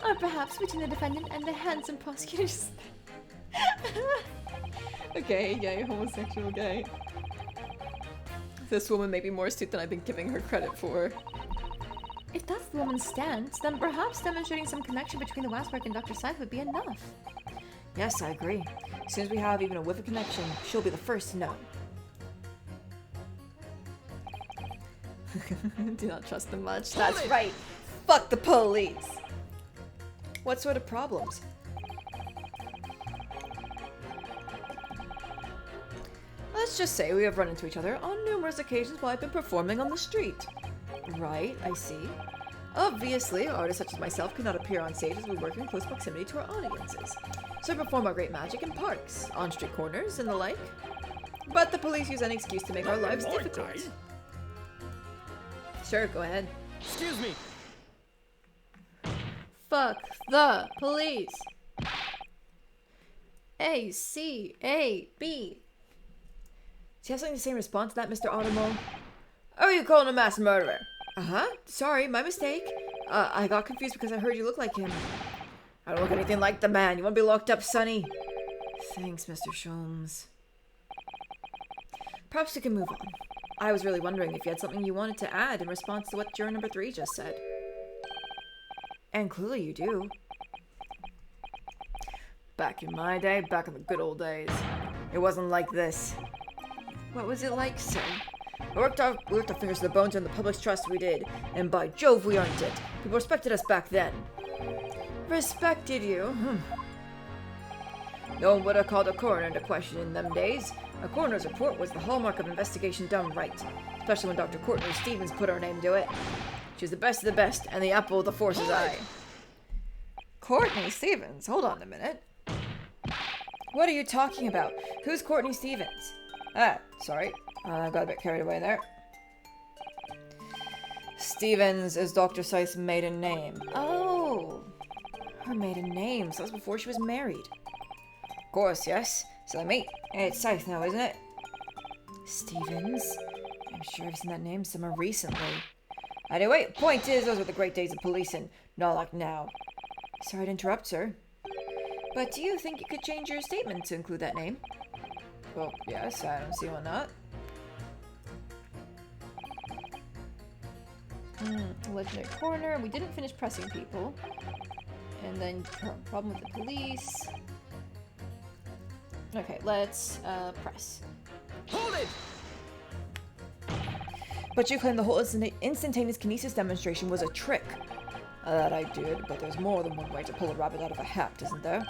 Or perhaps between the defendant and the handsome prosecutor's... Okay, gay, homosexual, gay. This woman may be more astute than I've been giving her credit for. If that's the woman's stance, then perhaps demonstrating some connection between the waxwork and Dr. Scythe would be enough. Yes, I agree. As soon as we have even a whiff of connection, she'll be the first to know. Do not trust them much. That's right. Fuck the police! What sort of problems? Let's just say we have run into each other on numerous occasions while I've been performing on the street. Right, I see. Obviously, artists such as myself cannot appear on stage as we work in close proximity to our audiences. So we perform our great magic in parks, on street corners, and the like. But the police use any excuse to make our lives difficult. Sure, go ahead. Excuse me. Fuck the police. A, C, A, B. Do you have something to say in response to that, Mr. Automole? Oh, you calling a mass murderer? Uh-huh. Sorry, my mistake. I got confused because I heard you look like him. I don't look anything like the man. You want to be locked up, Sonny? Thanks, Mr. Sholmes. Perhaps we can move on. I was really wondering if you had something you wanted to add in response to what juror number 3 just said. And clearly you do. Back in my day, back in the good old days, it wasn't like this. What was it like, sir? We worked our fingers to the bones in the public's trust, we did. And by Jove, we earned it. People respected us back then. Respected you? No one would have called a coroner into question in them days. A coroner's report was the hallmark of investigation done right. Especially when Dr. Courtney Stevens put her name to it. She was the best of the best, and the apple of the force's eye. Courtney Stevens? Hold on a minute. What are you talking about? Who's Courtney Stevens? Ah, sorry. I got a bit carried away there. Stevens is Dr. Scythe's maiden name. Oh, her maiden name. So that was before she was married. Of course, yes. So mate, it's Scythe now, isn't it? Stevens? I'm sure I've seen that name somewhere recently. Anyway, point is, those were the great days of policing. Not like now. Sorry to interrupt, sir. But do you think you could change your statement to include that name? Well, yes, I don't see why not. Legendary coroner. We didn't finish pressing people. And then problem with the police. Okay, let's press. Hold it! But you claim the whole instantaneous kinesis demonstration was a trick. That I did, but there's more than one way to pull a rabbit out of a hat, isn't there?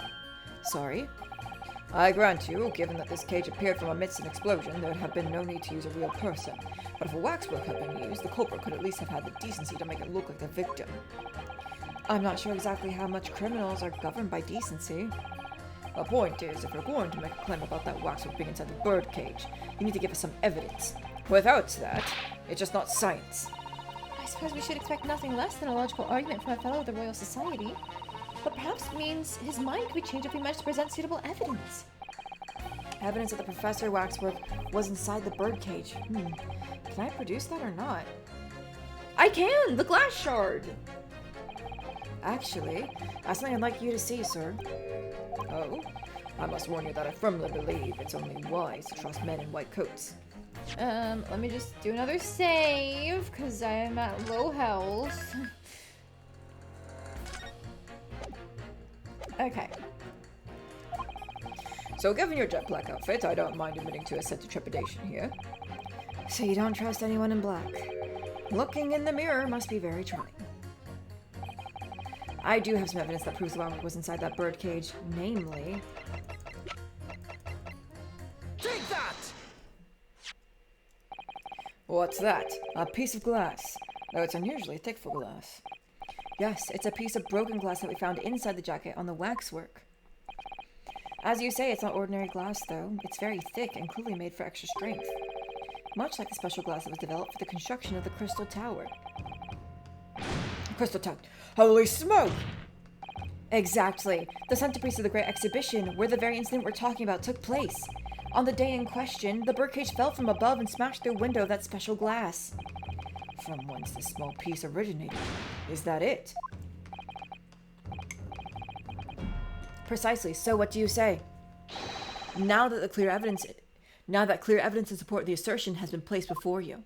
Sorry. I grant you, given that this cage appeared from amidst an explosion, there would have been no need to use a real person. But if a waxwork had been used, the culprit could at least have had the decency to make it look like the victim. I'm not sure exactly how much criminals are governed by decency. The point is, if you're going to make a claim about that waxwork being inside the birdcage, you need to give us some evidence. Without that, it's just not science. I suppose we should expect nothing less than a logical argument from a fellow of the Royal Society. But perhaps it means his mind could be changed if we managed to present suitable evidence. Evidence that the Professor Waxwork was inside the birdcage. Can I produce that or not? I can! The glass shard! Actually, that's something I'd like you to see, sir. Oh? I must warn you that I firmly believe it's only wise to trust men in white coats. Let me just do another save, because I am at low health. Okay. So given your jet black outfit, I don't mind admitting to a sense of trepidation here. So you don't trust anyone in black. Looking in the mirror must be very trying. I do have some evidence that proves the wax was inside that birdcage, namely... Take that! What's that? A piece of glass. Though it's unusually thick for glass. Yes, it's a piece of broken glass that we found inside the jacket on the waxwork. As you say, it's not ordinary glass, though. It's very thick and clearly made for extra strength. Much like the special glass that was developed for the construction of the Crystal Tower. Crystal Tower. Holy smoke! Exactly. The centerpiece of the Great Exhibition, where the very incident we're talking about took place. On the day in question, the birdcage fell from above and smashed through a window of that special glass. From whence this small piece originated. Is that it? Precisely. So what do you say? Now that clear evidence in support of the assertion has been placed before you.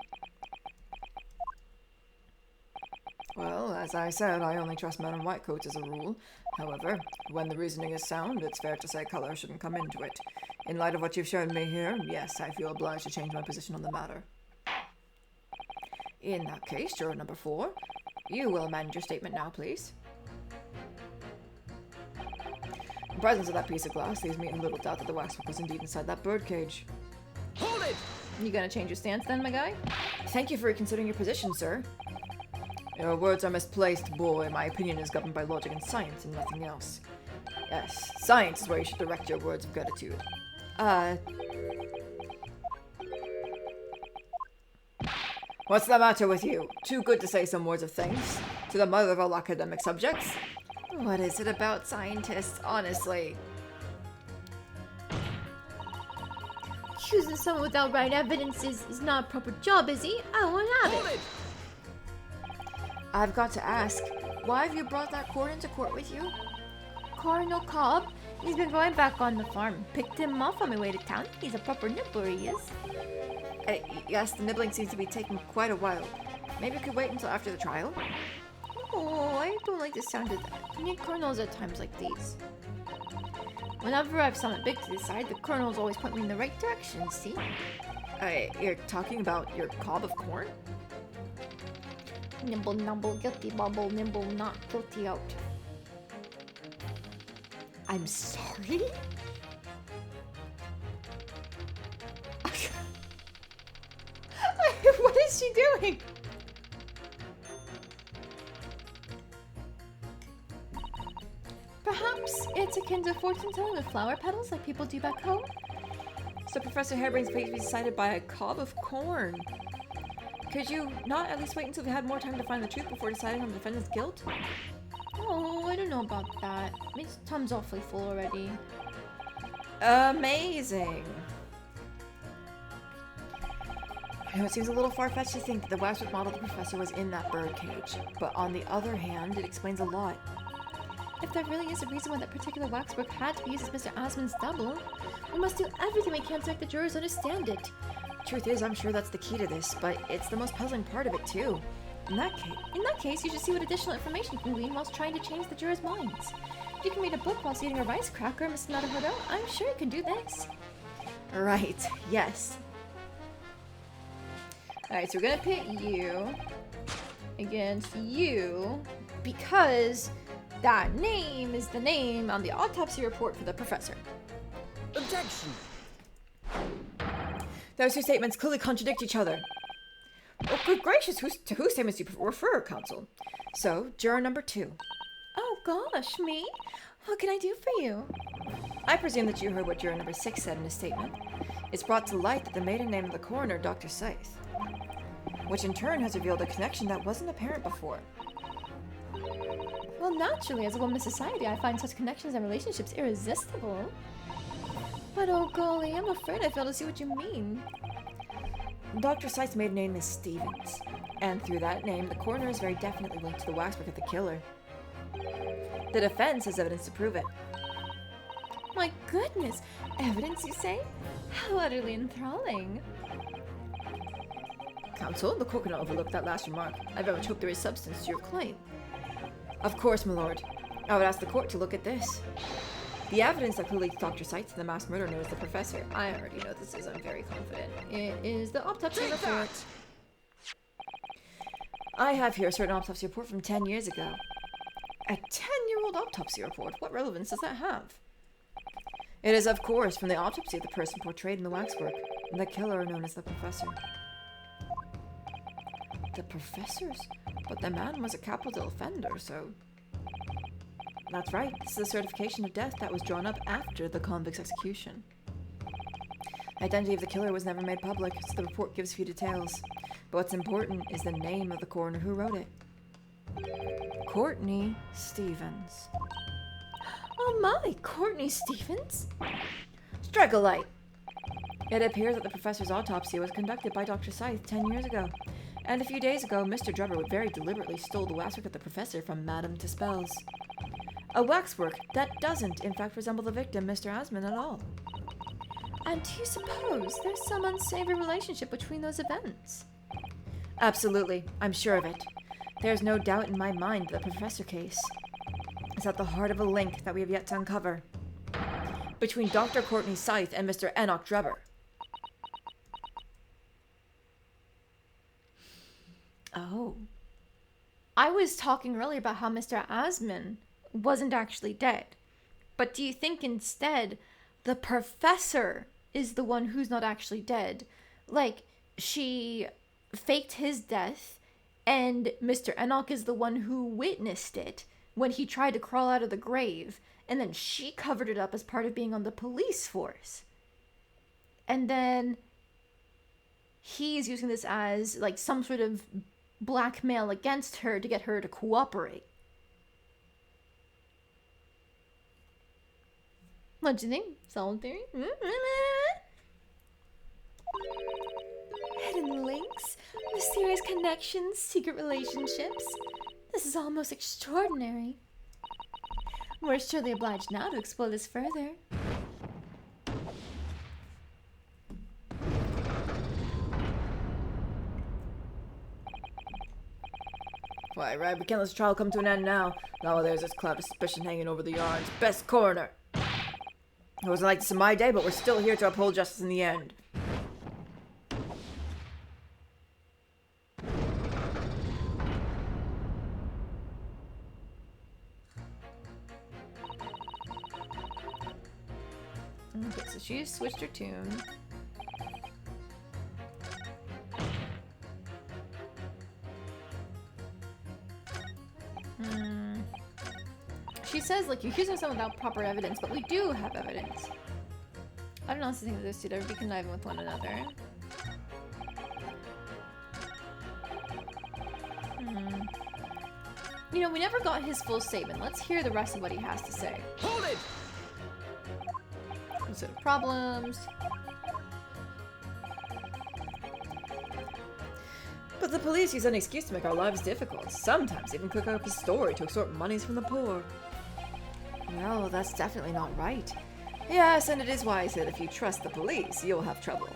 Well, as I said, I only trust men in white coats as a rule. However, when the reasoning is sound, it's fair to say color shouldn't come into it. In light of what you've shown me here, yes, I feel obliged to change my position on the matter. In that case, juror number 4, you will amend your statement now, please. The presence of that piece of glass leaves me in little doubt that the waxwork was indeed inside that birdcage. Hold it! You gonna change your stance then, my guy? Thank you for reconsidering your position, sir. Your words are misplaced, boy. My opinion is governed by logic and science and nothing else. Yes, science is where you should direct your words of gratitude. What's the matter with you? Too good to say some words of thanks? To the mother of all academic subjects? What is it about scientists, honestly? Choosing someone without right evidence is not a proper job, is he? I won't have Hold it. it! I've got to ask, why have you brought that cord into court with you? Cardinal Cobb? He's been going back on the farm. Picked him up on my way to town. He's a proper nibbler, he is. Yes, the nibbling seems to be taking quite a while. Maybe we could wait until after the trial? Oh, I don't like the sound of that. I need colonels at times like these. Whenever I have something big to decide, the colonels always point me in the right direction, see? You're talking about your cob of corn? Nimble, numble, guilty, bubble, nimble, not guilty out. I'm sorry? What is she doing? Perhaps it's akin to fortune telling with flower petals like people do back home? So Professor Harebrain's fate was decided by a cob of corn. Could you not at least wait until we had more time to find the truth before deciding on the defendant's guilt? Oh, I don't know about that. My time's awfully full already. Amazing! I know it seems a little far-fetched to think that the waxwork model of the professor was in that birdcage, but on the other hand, it explains a lot. If there really is a reason why that particular waxwork had to be used as Mr. Osmond's double, we must do everything we can to make the jurors understand it. Truth is, I'm sure that's the key to this, but it's the most puzzling part of it, too. In that case, you should see what additional information you can glean whilst trying to change the jurors' minds. If you can read a book whilst eating a rice cracker, Mr. Naruhodo, I'm sure you can do this. Right, yes. Alright, so we're gonna pit you against you because that name is the name on the autopsy report for the professor. Objection! Those two statements clearly contradict each other. Oh, good gracious, to whose statements do you refer, counsel? So, juror number 2. Oh gosh, me? What can I do for you? I presume that you heard what juror number 6 said in his statement. It's brought to light that the maiden name of the coroner, Dr. Scythe, which in turn has revealed a connection that wasn't apparent before. Well, naturally, as a woman of society, I find such connections and relationships irresistible. But oh golly, I'm afraid I fail to see what you mean. Dr. Scythe's maiden name is Stevens, and through that name, the coroner is very definitely linked to the waxwork of the killer. The defense has evidence to prove it. My goodness, evidence, you say? How utterly enthralling. Counsel, the court cannot overlook that last remark. I very much hope there is substance to your claim. Of course, my lord. I would ask the court to look at this. The evidence that clearly Dr. Cites in the mass murder knows the professor. I already know this is, I'm very confident. It is the autopsy report. I have here a certain autopsy report from 10 years ago. A 10-year-old autopsy report? What relevance does that have? It is, of course, from the autopsy of the person portrayed in the waxwork, and the killer known as the professor. The professors? But the man was a capital offender, so... That's right, this is a certification of death that was drawn up after the convict's execution. The identity of the killer was never made public, so the report gives few details. But what's important is the name of the coroner who wrote it. Courtney Stevens. Oh my, Courtney Stevens? Strike a light! It appears that the professor's autopsy was conducted by Dr. Scythe 10 years ago. And a few days ago, Mr. Drebber very deliberately stole the waxwork of the professor from Madame Dispels. A waxwork that doesn't, in fact, resemble the victim, Mr. Asman, at all. And do you suppose there's some unsavory relationship between those events? Absolutely, I'm sure of it. There's no doubt in my mind that the professor case is at the heart of a link that we have yet to uncover between Dr. Courtney Scythe and Mr. Enoch Drebber. Oh. I was talking earlier about how Mr. Asman wasn't actually dead. But do you think instead the professor is the one who's not actually dead? Like, she faked his death, and Mr. Enoch is the one who witnessed it when he tried to crawl out of the grave, and then she covered it up as part of being on the police force. And then he's using this as, like, some sort of blackmail against her to get her to cooperate. What do you think? Solid theory? Hidden links, mysterious connections, secret relationships. This is all most extraordinary. We're surely obliged now to explore this further. Why, right, we can't let this trial come to an end now. Now there's this cloud of suspicion hanging over the yard's best coroner. It wasn't like this in my day, but we're still here to uphold justice in the end. Okay, so she switched her tune. She says, like, you're accusing someone without proper evidence, but we do have evidence. I don't know what to think of those two. They're conniving with one another. You know, we never got his full statement. Let's hear the rest of what he has to say. Hold it! Consider problems. But the police use any excuse to make our lives difficult. Sometimes even cook up a story to extort monies from the poor. Well, that's definitely not right. Yes, and it is why I said if you trust the police, you'll have trouble.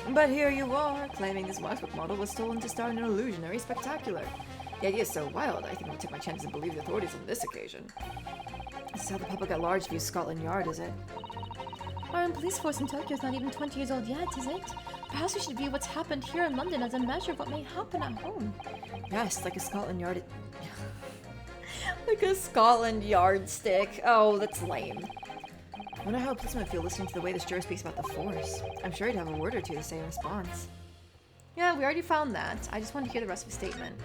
But here you are, claiming this waxwork model was stolen to star in an illusionary spectacular. The idea is so wild, I think I'll take my chances and believe the authorities on this occasion. This is how the public at large views Scotland Yard, is it? Our own police force in Tokyo is not even 20 years old yet, is it? Perhaps we should view what's happened here in London as a measure of what may happen at home. Yes, like a Scotland Yard... like a Scotland Yardstick. Oh, that's lame. I wonder how a policeman would feel listening to the way this juror speaks about the force. I'm sure he'd have a word or two to say in response. Yeah, we already found that. I just want to hear the rest of his statement.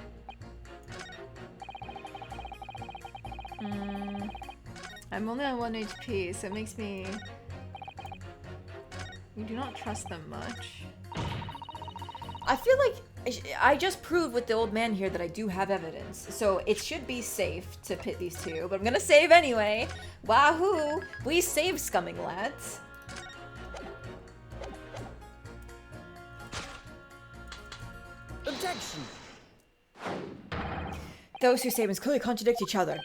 I'm only on 1 HP, so it makes me... We do not trust them much. I feel like I just proved with the old man here that I do have evidence, so it should be safe to pit these two, but I'm gonna save anyway. Wahoo! We save, scumming lads. Objection! Those two statements clearly contradict each other.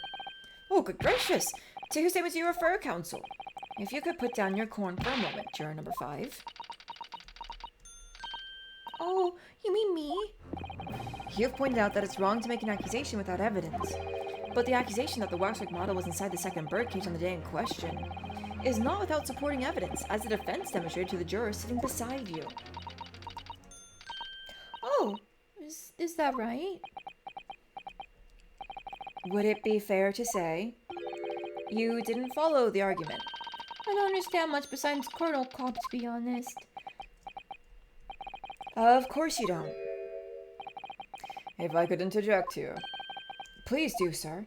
Oh, good gracious! To whose statements do you refer, counsel? If you could put down your corn for a moment, juror number 5. Oh, you mean me? You've pointed out that it's wrong to make an accusation without evidence. But the accusation that the waxwork model was inside the second birdcage on the day in question is not without supporting evidence, as the defense demonstrated to the jurors sitting beside you. Oh, is that right? Would it be fair to say you didn't follow the argument? I don't understand much besides Colonel Cobb, to be honest. Of course you don't. If I could interject here. Please do, sir.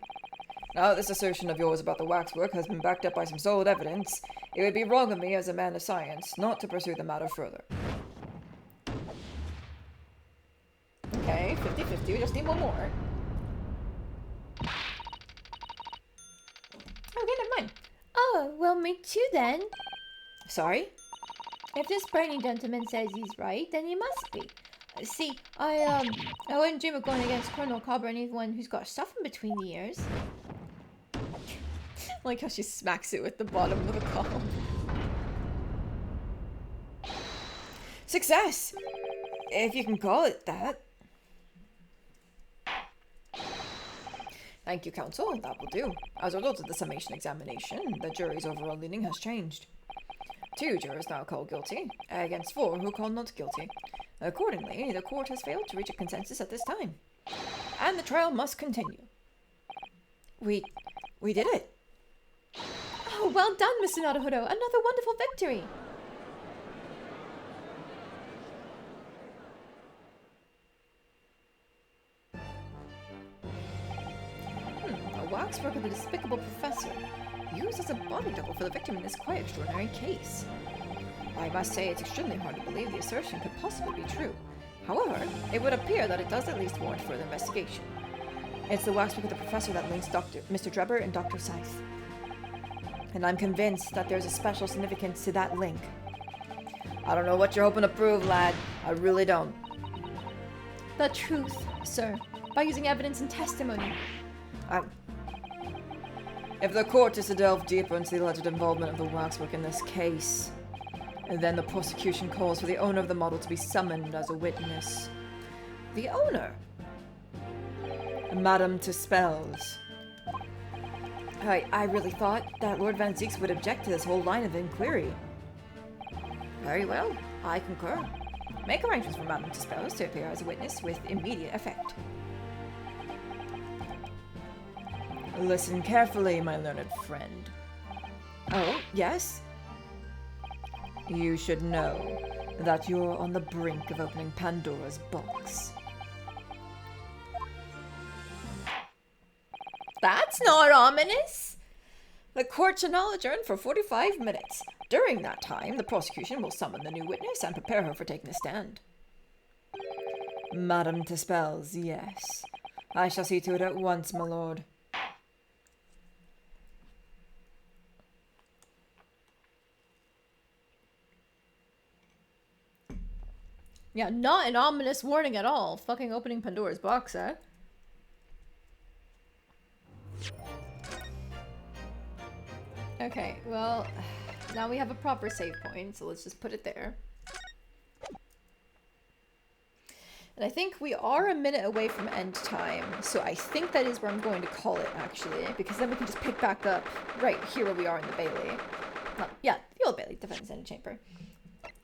Now that this assertion of yours about the waxwork has been backed up by some solid evidence, it would be wrong of me as a man of science not to pursue the matter further. Okay, 50-50, we just need one more. Okay, never mind. Oh, well, me too then. Sorry? If this brainy gentleman says he's right, then he must be. See, I wouldn't dream of going against Colonel Cobb or anyone who's got stuff in between the ears. Like how she smacks it with the bottom of the column. Success! If you can call it that. Thank you, counsel. That will do. As a result of the summation examination, the jury's overall leaning has changed. 2 jurors now call guilty, against 4 who call not guilty. Accordingly, the court has failed to reach a consensus at this time. And the trial must continue. We did it. Oh, well done, Mr. Naruhodo. Another wonderful victory. A waxwork of the despicable professor, used as a body double for the victim in this quite extraordinary case. I must say it's extremely hard to believe the assertion could possibly be true. However, it would appear that it does at least warrant further investigation. It's the waxwork of the professor that links Mr. Drebber and Dr. Scythe. And I'm convinced that there's a special significance to that link. I don't know what you're hoping to prove, lad. I really don't. The truth, sir, by using evidence and testimony. If the court is to delve deeper into the alleged involvement of the waxwork in this case, then the prosecution calls for the owner of the model to be summoned as a witness. The owner? Madame Tispels. I really thought that Lord Van Zeeks would object to this whole line of inquiry. Very well, I concur. Make arrangements for Madame Tispels to appear as a witness with immediate effect. Listen carefully, my learned friend. Oh, yes? You should know that you're on the brink of opening Pandora's box. That's not ominous! The court shall now adjourn for 45 minutes. During that time, the prosecution will summon the new witness and prepare her for taking the stand. Madame Tispels, yes. I shall see to it at once, my lord. Yeah, not an ominous warning at all. Fucking opening Pandora's box, eh? Okay, well, now we have a proper save point, so let's just put it there. And I think we are a minute away from end time, so I think that is where I'm going to call it, actually, because then we can just pick back up right here where we are in the Bailey. Yeah, the old Bailey, Defense Chamber.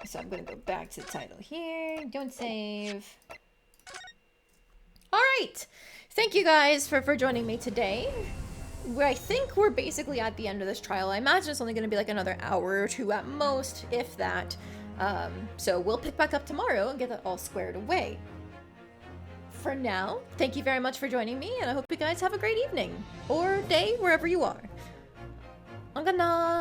So I'm going to go back to the title here. Don't save. Alright! Thank you guys for joining me today. I think we're basically at the end of this trial. I imagine it's only going to be like another hour or 2 at most, if that. So we'll pick back up tomorrow and get that all squared away. For now, thank you very much for joining me, and I hope you guys have a great evening. Or day, wherever you are. Good night.